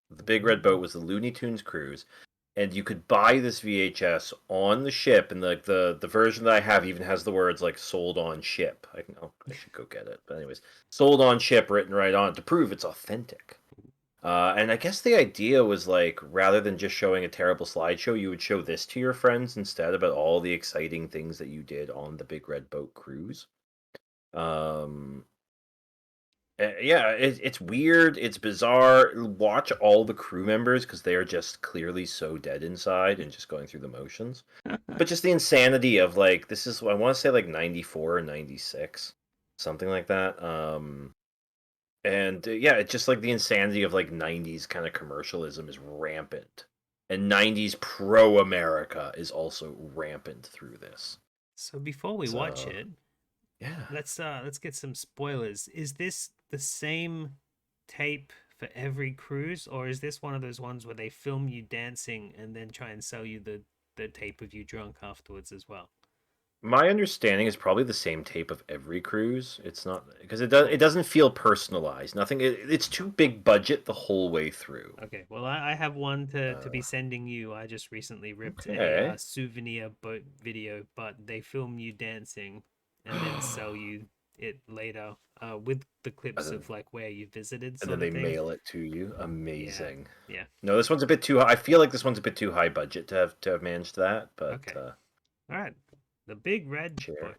The Big Red Boat was the Looney Tunes Cruise. And you could buy this VHS on the ship, and the version that I have even has the words like "sold on ship." I should go get it, but anyways, "sold on ship" written right on it to prove it's authentic. And I guess the idea was like, rather than just showing a terrible slideshow, you would show this to your friends instead about all the exciting things that you did on the Big Red Boat cruise. Yeah, it's weird. It's bizarre. Watch all the crew members because they are just clearly so dead inside and just going through the motions. But just the insanity of like, this is, I want to say like 94 or 96, something like that. And yeah, it's just like the insanity of like 90s kind of commercialism is rampant. And 90s pro-America is also rampant through this. So before we watch it, yeah, let's get some spoilers. Is this the same tape for every cruise, or is this one of those ones where they film you dancing and then try and sell you the tape of you drunk afterwards as well? My understanding is probably the same tape of every cruise. It's not, because it doesn't feel personalized. Nothing. It's too big budget the whole way through. Okay, well I have one to be sending you. I just recently ripped a souvenir boat video, but they film you dancing and then sell you it later with the clips of like where you visited. And then they mail it to you. Amazing. Yeah. No, this one's a bit too high. I feel like this one's a bit too high budget to have managed that. But okay. All right. The Big Red Boat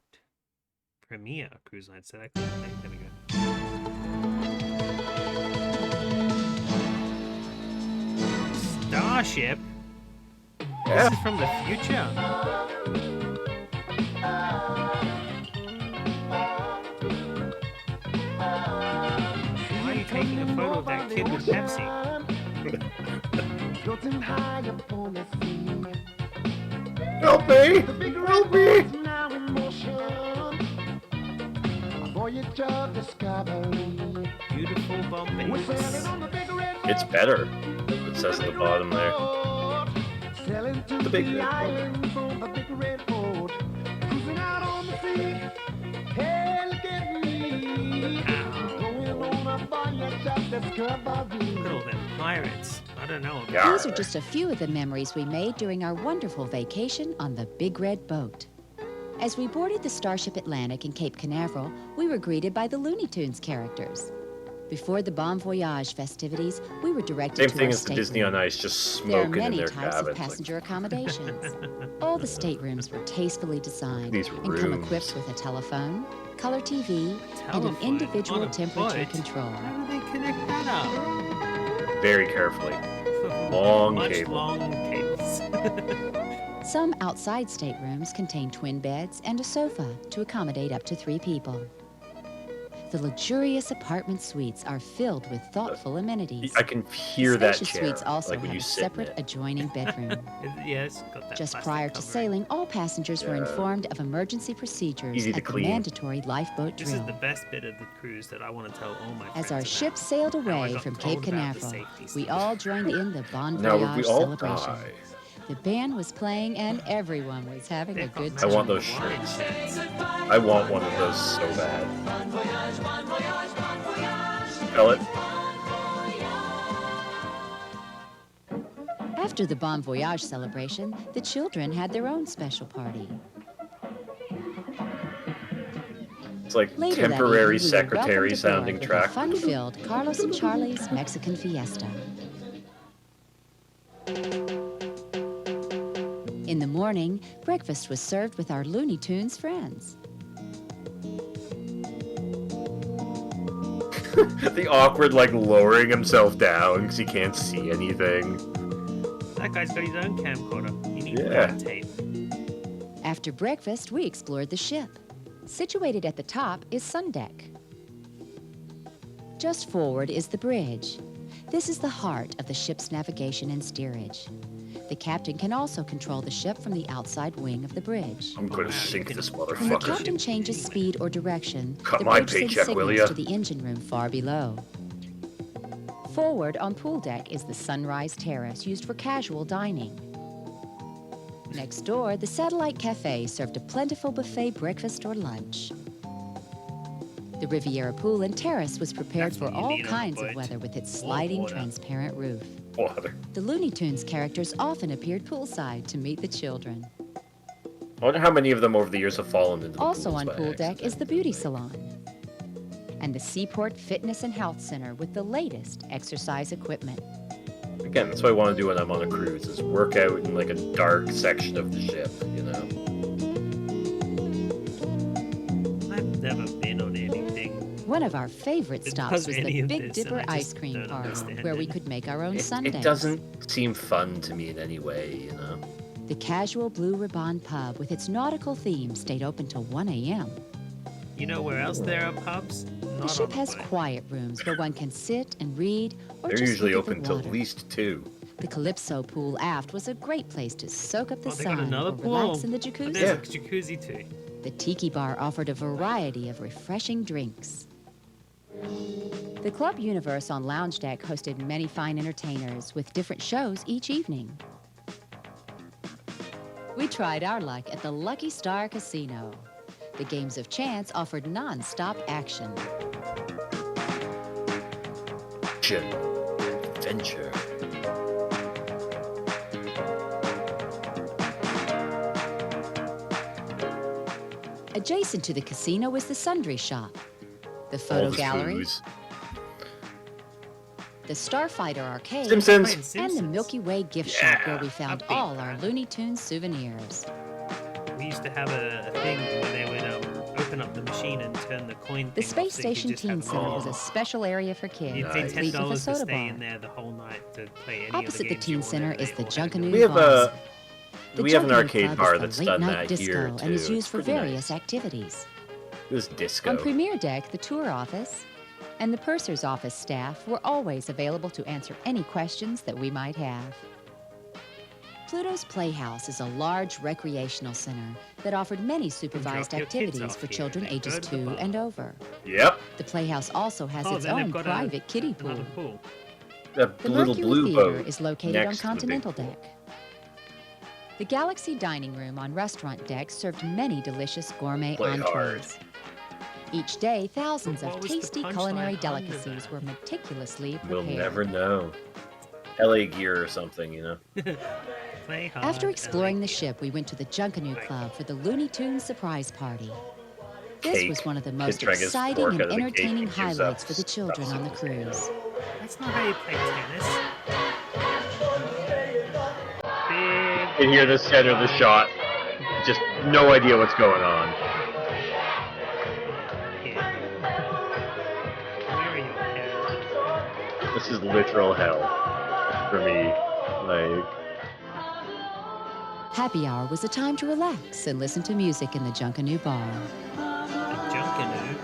premiere cruise line select. There we go. Starship. Yeah. This is from the future. Why are you taking a photo of that kid with Pepsi? Help me! Help me! Beautiful Bombay. It's better. It says at the bottom there. The Big Red Boat. Look at all them pirates. I don't know. These are just a few of the memories we made during our wonderful vacation on the Big Red Boat. As we boarded the Starship Atlantic in Cape Canaveral, we were greeted by the Looney Tunes characters. Before the Bon Voyage festivities, we were directed to Same thing our as the Disney on Ice, just smoking in their cabins. There are many types of passenger accommodations. All the staterooms were tastefully designed and come equipped with a telephone, color TV, and an individual temperature control. How do they connect that up? Very carefully. Long Much cable. long cables. Some outside staterooms contain twin beds and a sofa to accommodate up to 3 people. The luxurious apartment suites are filled with thoughtful amenities. I can hear that Spacious chair. suites also like when have you a sit in separate it. adjoining bedroom. Yes, got that Just plastic prior to covering. sailing, all passengers were Yeah. informed of emergency procedures Easy to at the clean. mandatory lifeboat This drill. is the best bit of the cruise that I want to tell all my friends As our about. ship sailed How I away got from told Cape about the Canaveral, safety we stuff. all joined in the Bon Now, would Voyage we all celebration. die? The band was playing and everyone was having a good I time. want those shirts. I want one of those so bad. Spell it. After the Bon Voyage celebration, the children had their own special party. It's like Later that temporary evening, we were welcomed secretary aboard sounding with a track. fun-filled Carlos and Charlie's Mexican Fiesta. In the morning, breakfast was served with our Looney Tunes friends. The awkward, like, lowering himself down because he can't see anything. That guy's got his own camcorder. You need Yeah. that tape. After breakfast, we explored the ship. Situated at the top is Sundeck. Just forward is the bridge. This is the heart of the ship's navigation and steerage. The captain can also control the ship from the outside wing of the bridge. I'm gonna sink this When the motherfucker. captain changes speed or direction, Cut the my bridge sends paycheck, will signals ya? to the engine room far below. Forward on pool deck is the Sunrise Terrace, used for casual dining. Next door, the Satellite Cafe served a plentiful buffet breakfast or lunch. The Riviera Pool and Terrace was prepared for all kinds of weather with its sliding, transparent roof. Water. The Looney Tunes characters often appeared poolside to meet the children. I wonder how many of them over the years have fallen into the Also pools on by pool accident. deck is the beauty salon and the Seaport Fitness and Health Center with the latest exercise equipment. Again, that's what I want to do when I'm on a cruise, is work out in like a dark section of the ship, you know? I've never been on anything. One of our favorite stops does was any the of Big this, and Dipper I ice just cream don't parlor, understand where we it. could make our own It sundaes. doesn't seem fun to me in any way, you know? The casual Blue Ribbon pub with its nautical theme stayed open till 1 a.m. You know where else there are pubs? The Not ship on has a boat. quiet rooms where one can sit and read or They're just usually look at open the till water. at least 2. The Calypso pool aft was a great place to soak up the Oh, they got sun another or pool. relax in the Oh, jacuzzi. there's a jacuzzi too. The tiki bar offered a variety of refreshing drinks. The Club Universe on Lounge Deck hosted many fine entertainers with different shows each evening. We tried our luck at the Lucky Star Casino. The games of chance offered non-stop action. Action. Adventure. Adjacent to the casino was the sundry shop, the photo All the gallery, booze. the Starfighter arcade, Simpsons. and the Milky Way gift shop where we found all our Looney Tunes souvenirs. We used to have a thing where they would open up the machine and turn the coin The thing Space off so you could Station just Teen have Center was oh. a special area for kids, You'd pay complete with a $10 to soda stay bar. in there the whole night to play any Opposite of the the games Teen you Center wanted. is the Junkanoo We have Plaza. The we have an Junkanoo arcade Club bar is the that's late done night that disco here and too. is used It's for pretty various nice. activities. It was disco. On Premier Deck, the tour office and the purser's office staff were always available to answer any questions that we might have. Pluto's Playhouse is a large recreational center that offered many supervised drop your kids activities off for here. children They go ages to the 2 bar. and over. Yep. The Playhouse also has Oh, its then they've own got private kiddie pool. another pool. The The little Mercury blue Theater boat is located on next to the big Continental pool. Deck. The Galaxy Dining Room on Restaurant Deck served many delicious gourmet Play hard. entrees. Each day, thousands of tasty culinary delicacies were meticulously prepared. We'll never know. LA Gear or something, you know. After exploring the ship, we went to the Junkanoo Club for the Looney Tunes surprise party. This was one of the most exciting and entertaining highlights for the children on the cruise. That's not how you play tennis. You hear the center of the shot. Just no idea what's going on. This is literal hell for me. Like, happy hour was a time to relax and listen to music in the Junkanoo bar. The Junkanoo?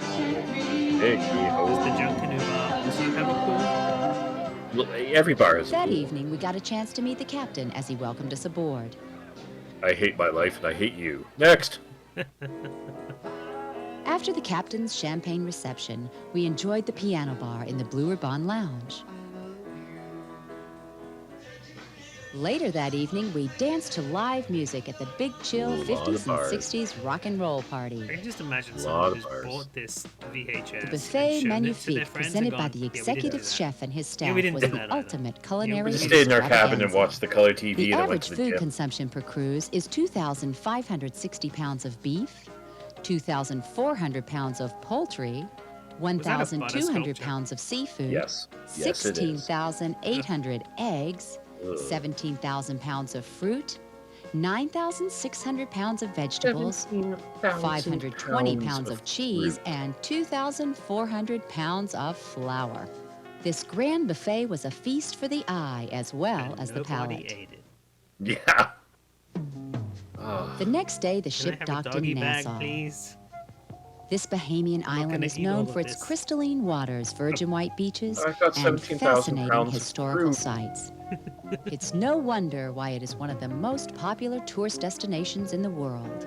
Hey, was the Junkanoo bar also have a pool? Every bar has a That pool. evening, we got a chance to meet the captain as he welcomed us aboard. I hate my life and I hate you. Next! After the captain's champagne reception, we enjoyed the piano bar in the Blue Ribbon Lounge. Later that evening, we danced to live music at the Big Chill 50s and 60s rock and roll party. I can just imagine someone who's bought this VHS. The buffet magnifique presented by the executive chef and his staff was the ultimate culinary We stayed in our cabin and watched the color TV The and average went to the food gym. consumption per cruise is 2,560 pounds of beef, 2,400 pounds of poultry, 1,200 pounds of seafood, Yes. Yes, it is. 16,800 eggs, 17,000 pounds of fruit, 9,600 pounds of vegetables, 520 pounds of cheese, and 2,400 pounds of flour. This grand buffet was a feast for the eye as well as the palate. Yeah. The next day, the ship docked in Nassau. This Bahamian island is known for its crystalline waters, virgin white beaches, and fascinating historical sites. It's no wonder why it is one of the most popular tourist destinations in the world.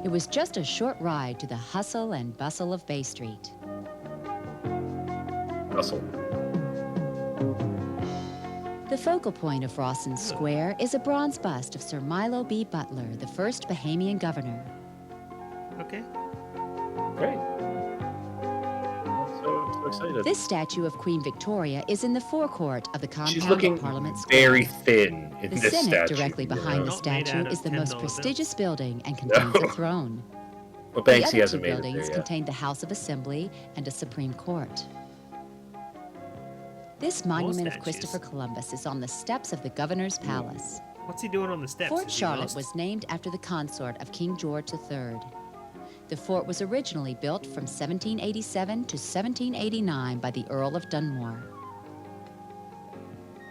It was just a short ride to the hustle and bustle of Bay Street. Hustle. The focal point of Rawson Square is a bronze bust of Sir Milo B. Butler, the first Bahamian governor. Okay. Great. So excited. This statue of Queen Victoria is in the forecourt of the She's compound looking of Parliament Square. very thin in The this Senate, statue. directly behind the Not made statue, out of is the most $10 prestigious building and contains a throne. Well, The Banksy other two hasn't made it buildings there yet. contain the House of Assembly and a Supreme Court. This monument of statues. Christopher Columbus is on the steps of the governor's palace. What's he doing on the steps? Fort Is he Charlotte lost? was named after the consort of King George III. The fort was originally built from 1787 to 1789 by the Earl of Dunmore.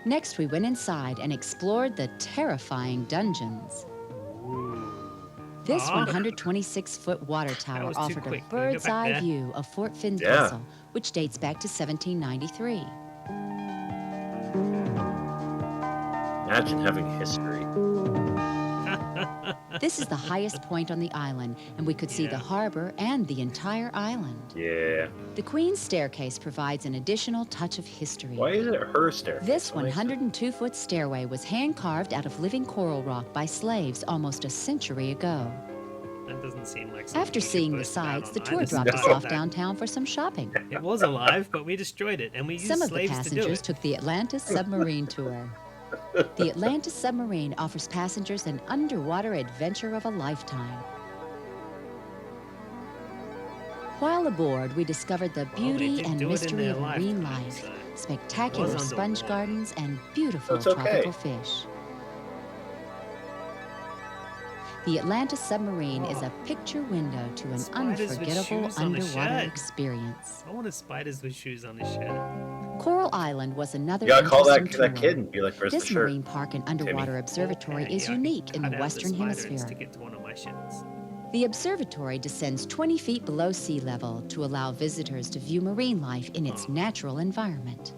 Next, we went inside and explored the terrifying dungeons. This 126-foot water tower was too offered a quick. Can you go bird's back eye there? view of Fort Finn Yeah. Castle, which dates back to 1793. Imagine having history. This is the highest point on the island, and we could see the harbor and the entire island. Yeah. The Queen's Staircase provides an additional touch of history. Why is it her staircase? This 102-foot stairway was hand-carved out of living coral rock by slaves almost a century ago. That doesn't seem like something After you should seeing the post about sights, the online. tour This is dropped us not off that. downtown for some shopping. It was alive, but we destroyed it, and we used Some of the slaves to do passengers it. took the Atlantis submarine tour. The Atlantis submarine offers passengers an underwater adventure of a lifetime. While aboard, we discovered the beauty did and do it in mystery their of marine lifetime, life, so spectacular it was sponge underwater. gardens, and beautiful That's okay. tropical fish. The Atlantis submarine is a picture window to an Spiders with unforgettable shoes on the underwater shirt. experience. I wanted spiders with shoes on his shirt. Coral Island was another You gotta call that interesting kid tour. and be like, "Where's the This shirt?" marine park and underwater observatory is Yeah, I unique could in the cut out Western spider and Hemisphere. stick it to one of my shirts. The observatory descends 20 feet below sea level to allow visitors to view marine life in its natural environment.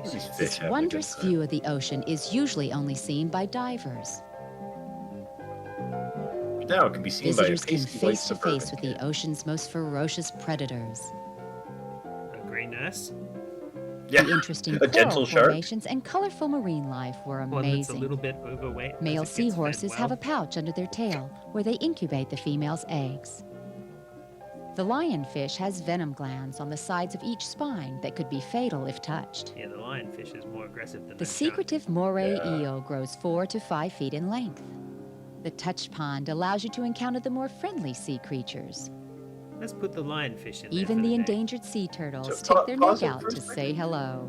These fish This having a wondrous good time. view of the ocean is usually only seen by divers. Now it can be seen by a Visitors can pasty white face to face suburban with the ocean's most ferocious predators. A grey nurse. Yeah, The interesting a coral gentle shark. formations and colorful marine life were One that's a amazing. little bit overweight. Male because it gets fed seahorses have a well. pouch under their tail where they incubate the female's eggs. The lionfish has venom glands on the sides of each spine that could be fatal if touched. Yeah, the lionfish is more aggressive than The that secretive moray eel grows 4 to 5 feet in length. The touched pond allows you to encounter the more friendly sea creatures. Let's put the lionfish in Even there the endangered sea turtles stick their neck out to say hello.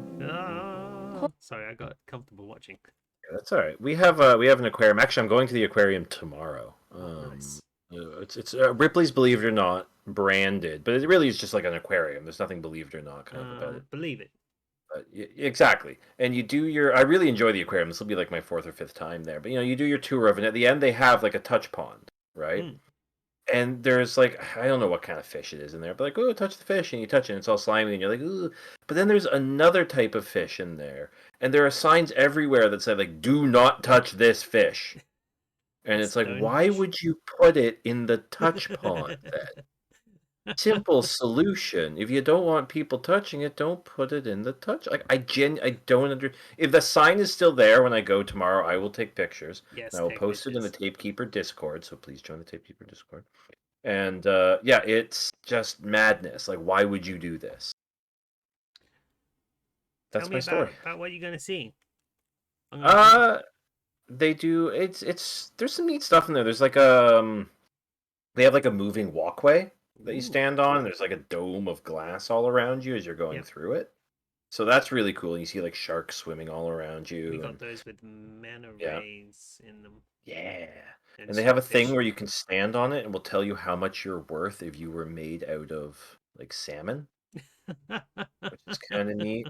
Sorry, I got comfortable watching. Yeah, that's all right. We have an aquarium. Actually, I'm going to the aquarium tomorrow. Nice. It's Ripley's Believe It or Not branded, but it really is just like an aquarium. There's nothing Believe It or Not kind of about it. Believe it. Exactly. And you do I really enjoy the aquarium. This will be like my 4th or 5th time there. But you do your tour of it. And at the end, they have like a touch pond, right? And there's like, I don't know what kind of fish it is in there, but like, oh, touch the fish, and you touch it, and it's all slimy, and you're like, ooh. But then there's another type of fish in there, and there are signs everywhere that say like, do not touch this fish. And it's like, why would you put it in the touch pond then? Simple solution. If you don't want people touching it, don't put it in the touch. Like I don't understand. If the sign is still there when I go tomorrow, I will take pictures. Yes, and I will post it in the Tapekeeper Discord. So please join the Tapekeeper Discord. And yeah, it's just madness. Like, why would you do this? That's my story. About what you're gonna see. They do. It's there's some neat stuff in there. There's like they have like a moving walkway that you stand on, and there's like a dome of glass all around you as you're going through it. So that's really cool. You see like sharks swimming all around you. We got those with manta rays in them. Yeah. And they have a thing where you can stand on it and will tell you how much you're worth if you were made out of like salmon, which is kind of neat.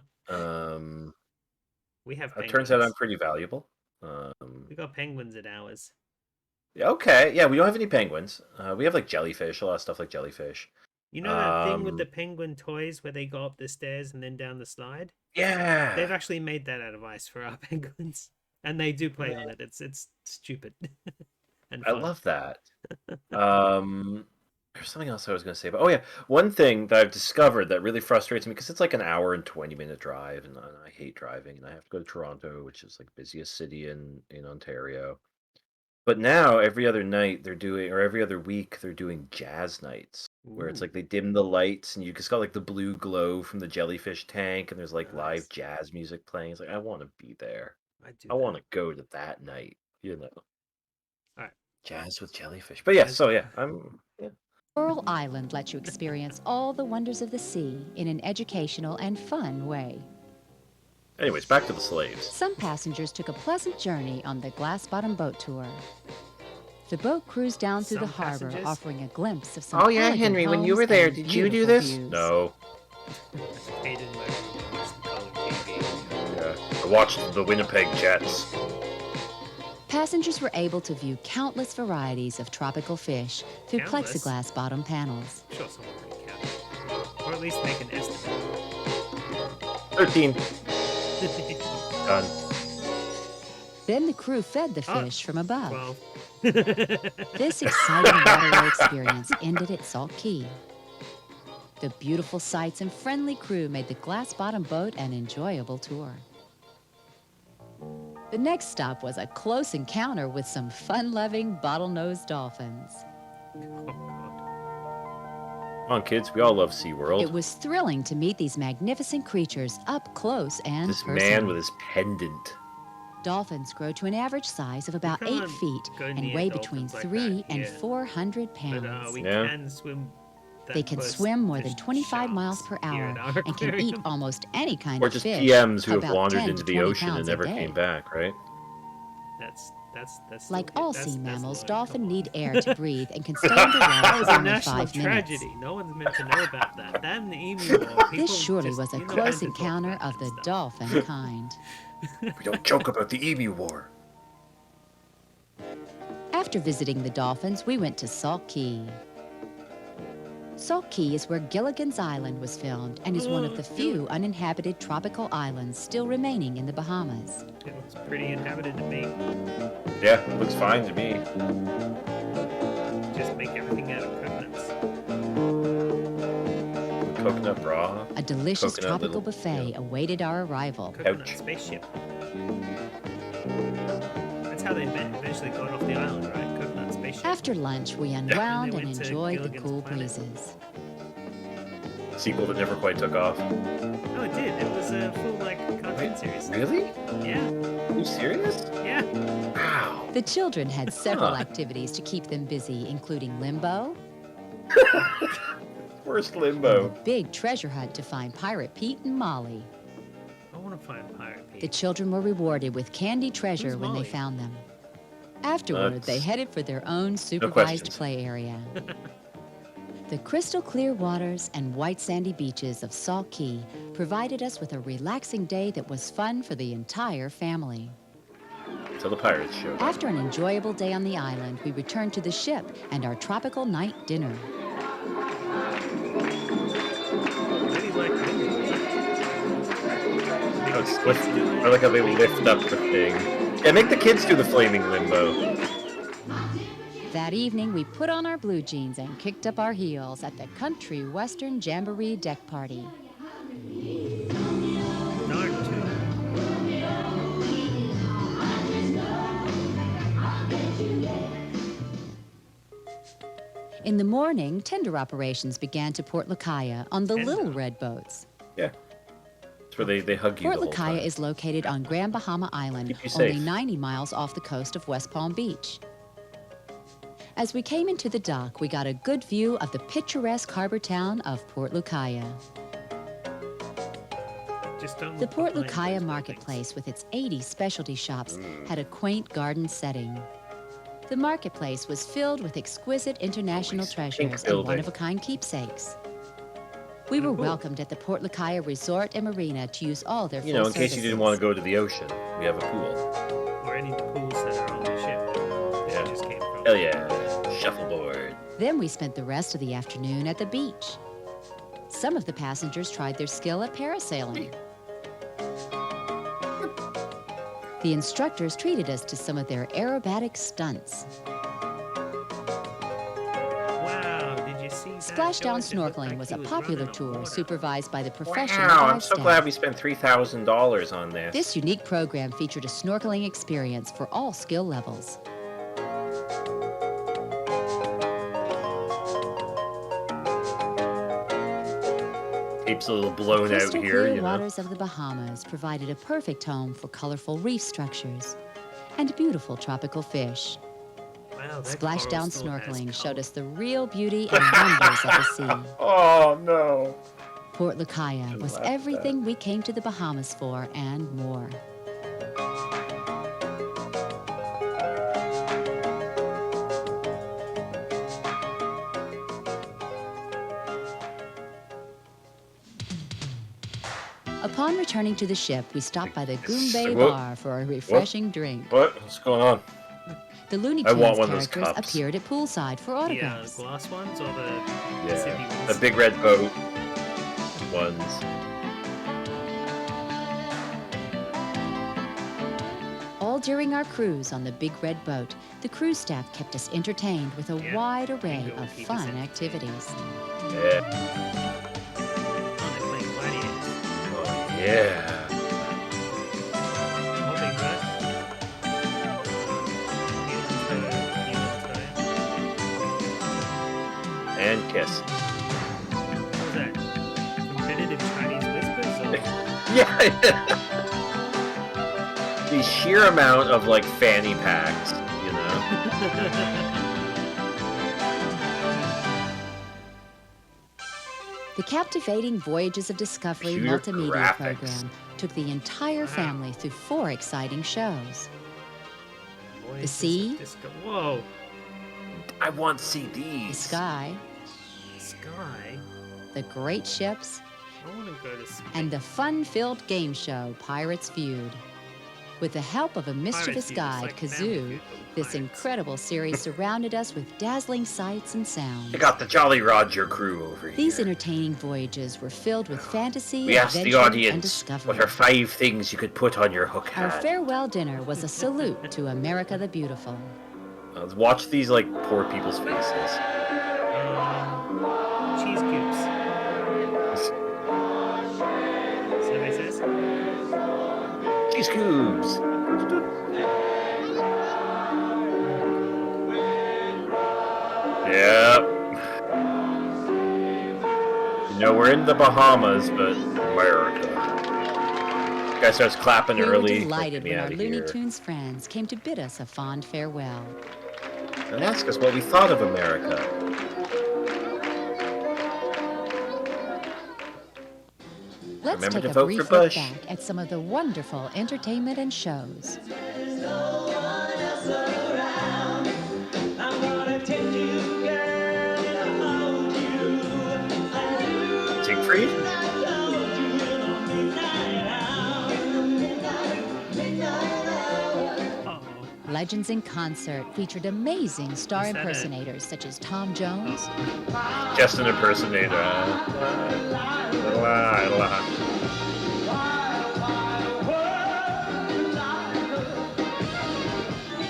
We have. It turns out I'm pretty valuable. We got penguins at ours. Okay, yeah, we don't have any penguins. We have like jellyfish, a lot of stuff like jellyfish. You know that thing with the penguin toys where they go up the stairs and then down the slide? Yeah. They've actually made that out of ice for our penguins, and they do play on it. It's stupid. I love that. There's something else I was going to say, but oh yeah, one thing that I've discovered that really frustrates me because it's like an hour and 20-minute drive, and I hate driving, and I have to go to Toronto, which is like the busiest city in Ontario. But now every other night they're doing, or every other week they're doing jazz nights, where it's like they dim the lights and you just got like the blue glow from the jellyfish tank, and there's like live jazz music playing. It's like I want to be there. I want to go to that night, All right. Jazz with jellyfish. But yeah, so yeah, Coral Island lets you experience all the wonders of the sea in an educational and fun way. Anyways, back to the slaves. Some passengers took a pleasant journey on the glass-bottom boat tour. The boat cruised down through the harbor, offering a glimpse of some elegant Henry, when you homes were there, and did you do beautiful this? views. No. Yeah, I watched the Winnipeg Jets. Passengers were able to view countless varieties of tropical fish through plexiglass bottom panels. Sure, someone can count it. Or at least make an estimate. 13. Done. Then the crew fed the fish from above. 12. This exciting waterway experience ended at Salt Key. The beautiful sights and friendly crew made the glass-bottom boat an enjoyable tour. The next stop was a close encounter with some fun-loving bottlenose dolphins. Come on, kids, we all love SeaWorld. It was thrilling to meet these magnificent creatures up close and This personal. man with his pendant. Dolphins grow to an average size of about 8 feet and weigh between 300 and 400 pounds. But we can swim. They can swim more than 25 miles per hour and can eat almost any kind Or of just fish. PMs who have about wandered 10 into to the 20 ocean and pounds a never day. came back, right? That's Like all sea mammals, dolphins need air to breathe and can stay That underwater was for a only national 5 minutes. tragedy. No one's meant to know about that. That and the emu war. This surely was a close encounter of the dolphin kind. We don't joke about the emu war. After visiting the dolphins, we went to Salt Key. Salt Key is where Gilligan's Island was filmed and is one of the few uninhabited tropical islands still remaining in the Bahamas. It looks pretty inhabited to me. Yeah, it looks fine to me. Just make everything out of coconuts. Coconut bra. A delicious coconut tropical little- buffet awaited our arrival. Coconut spaceship. That's how they eventually got off the island, right? Coconut spaceship. After lunch, we unwound and went to enjoyed the Gilligan's cool Planet. breezes. sequel that never quite took off. Oh, it did. It was a full cartoon series. Really? Yeah. Are you serious? Yeah. Wow. The children had several activities to keep them busy, including limbo. Worst limbo. And a big treasure hunt to find Pirate Pete and Molly. I want to find Pirate Pete. The children were rewarded with candy treasure when they found them. Afterward, they headed for their own supervised play area. The crystal clear waters and white sandy beaches of Salt Key provided us with a relaxing day that was fun for the entire family. So the pirates showed up. After an enjoyable day on the island, we returned to the ship and our tropical night dinner. I like how they lift up the thing. Yeah, make the kids do the flaming limbo. That evening, we put on our blue jeans and kicked up our heels at the Country Western Jamboree deck party. In the morning, tender operations began to Port Lacaya on the little red boats. Yeah. That's where they hug you Port the whole time. Lacaya is located on Grand Bahama Island, Keep you only safe. 90 miles off the coast of West Palm Beach. As we came into the dock, we got a good view of the picturesque harbor town of Port Lacaya. The Port Lacaya marketplace, with its 80 specialty shops, had a quaint garden setting. The marketplace was filled with exquisite international treasures and one-of-a-kind keepsakes. We were welcomed at the Port Lacaya Resort and Marina to use all their full in case you didn't want to go to the ocean, we have a pool. Or any of the pools that are on the ship. Yeah. Just came from. Hell yeah. Shuffleboard. Then we spent the rest of the afternoon at the beach. Some of the passengers tried their skill at parasailing. The instructors treated us to some of their aerobatic stunts. Wow, did you see that? Splashdown snorkeling was a popular tour supervised by the professional Wow, dive I'm so staff. glad we spent $3,000 on this. This unique program featured a snorkeling experience for all skill levels. Tape's a little blown out Crystal here, clear you know. waters of the Bahamas provided a perfect home for colorful reef structures and beautiful tropical fish. Wow, that Splashdown coral still has snorkeling showed us the real beauty and wonders of the sea. Oh, no. Port Lacaya was laugh at everything we came to the Bahamas for and more. Upon returning to the ship, we stopped by the Goombay Bar for a refreshing drink. What's going on? The Looney I want Tunes one of those characters cups. appeared at poolside for autographs. The glass ones or the Yeah, zippy ones? the big red boat ones. All during our cruise on the Big Red Boat, the cruise staff kept us entertained with a wide array of fun activities. Yeah. Oh, yeah. And kiss. What was that? Competitive Chinese whispers? Or... Yeah. The sheer amount of like fanny packs, you know. The captivating Voyages of Discovery Computer multimedia graphics. program took the entire family through 4 exciting shows. The sea, Whoa. I want CDs. the sky, Sky. the great ships, I want to go to space. and the fun-filled game show Pirates Viewed. With the help of a mischievous Viewed, it's guide, like Family Kazoo, Feud, this incredible series surrounded us with dazzling sights and sounds. I got the Jolly Roger crew over here. These entertaining voyages were filled with fantasy, We asked the adventure, and audience, discovery. what are 5 things you could put on your hook Our hat? farewell dinner was a salute to America the Beautiful. Watch these like poor people's faces. Cheese cubes. Survey says. Cheese cubes. Yep. know, we're in the Bahamas, but America. Guy starts clapping We early. were delighted when our Looney Tunes friends came to bid us a fond farewell. And ask us what we thought of America. Let's Remember take to a vote brief for look Bush. back at some of the wonderful entertainment and shows. Siegfried? Legends in Concert featured amazing star impersonators such as Tom Jones, Just an impersonator.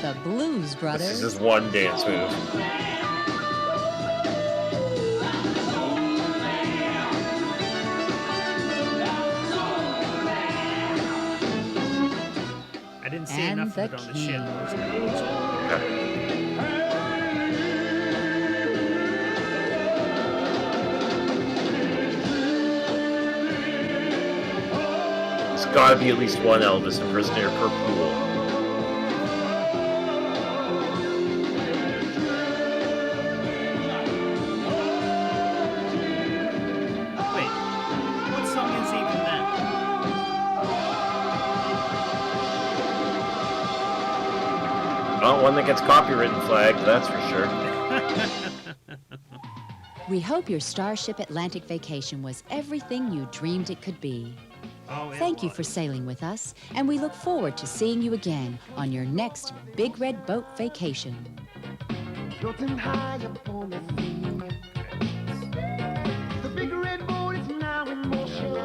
the Blues Brothers. This is just one dance move. I didn't see enough of it on the ship. There's gotta be at least one Elvis impersonator per pool. Wait, what song is even that? Not one that gets copywritten flagged, that's for sure. We hope your Starship Atlantic vacation was everything you dreamed it could be. Thank you for sailing with us, and we look forward to seeing you again on your next Big Red Boat vacation. Floating high upon the sea. The big red boat is now in motion.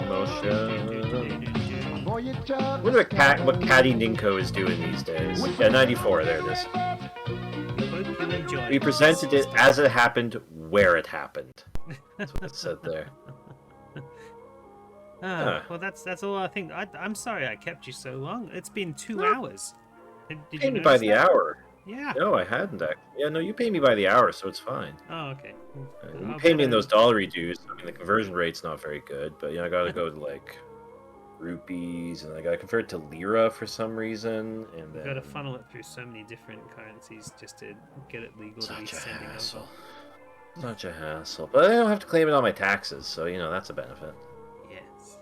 I wonder what Caddy Ninko is doing these days. Yeah, 94, there it is. We presented it as it happened, where it happened. That's what it said there. Well, that's all I think. I'm sorry I kept you so long. It's been 2 hours. Did you Pay me by the hour. Yeah. No, I hadn't actually. Yeah, no, you pay me by the hour, so it's fine. Oh, okay. You pay me in those dollary dues. I mean, the conversion rate's not very good, but I gotta go to like rupees, and I gotta convert it to lira for some reason, and then You've got to funnel it through so many different currencies just to get it legal to be sending over. Such a hassle. But I don't have to claim it on my taxes, so that's a benefit. Yes.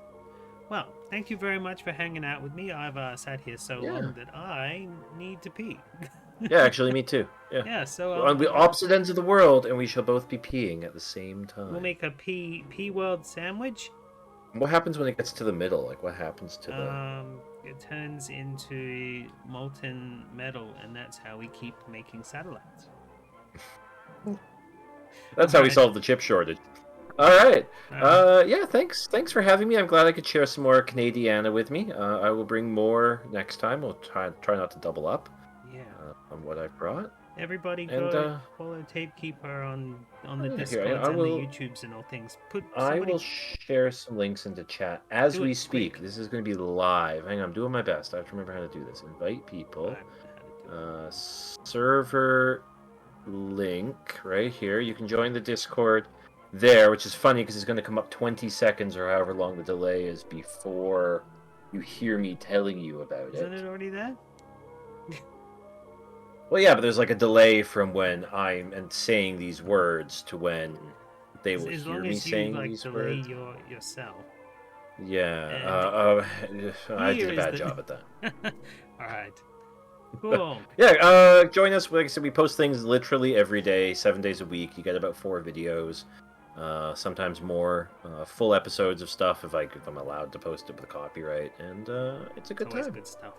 Well, thank you very much for hanging out with me. I've sat here so long that I need to pee. Yeah, actually, me too. Yeah. Yeah. So we're on the opposite ends of the world, and we shall both be peeing at the same time. We'll make a pee world sandwich. What happens when it gets to the middle? Like, what happens to It turns into molten metal, and that's how we keep making satellites. That's how we solve the chip shortage. All right. Yeah, thanks for having me. I'm glad I could share some more Canadiana with me. I will bring more next time. We'll try not to double up. Yeah. On what I brought. Everybody go follow Tapekeeper on the Discords and the YouTubes and all things. I will share some links into chat as we speak. Quick. This is going to be live. Hang on, I'm doing my best. I have to remember how to do this. Invite people. Server link right here. You can join the Discord there, which is funny because it's going to come up 20 seconds or however long the delay is before you hear me telling you about it. Isn't it already there? Well, yeah, but there's like a delay from when I'm saying these words to when they will hear me saying these words. Yourself. Yeah, I did a bad job at that. All right. Cool. Yeah, join us. Like I said, we post things literally every day, 7 days a week. You get about 4 videos, sometimes more, full episodes of stuff if I'm allowed to post it with copyright, and it's a good time. Good stuff.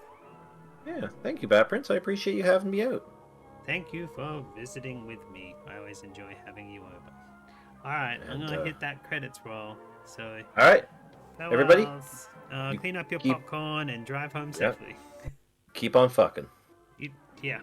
Yeah, thank you, Bat Prince. I appreciate you having me out. Thank you for visiting with me. I always enjoy having you over. All right, I'm gonna hit that credits roll. So. All right, everybody. Clean up your popcorn and drive home safely. Keep on fucking. Yeah.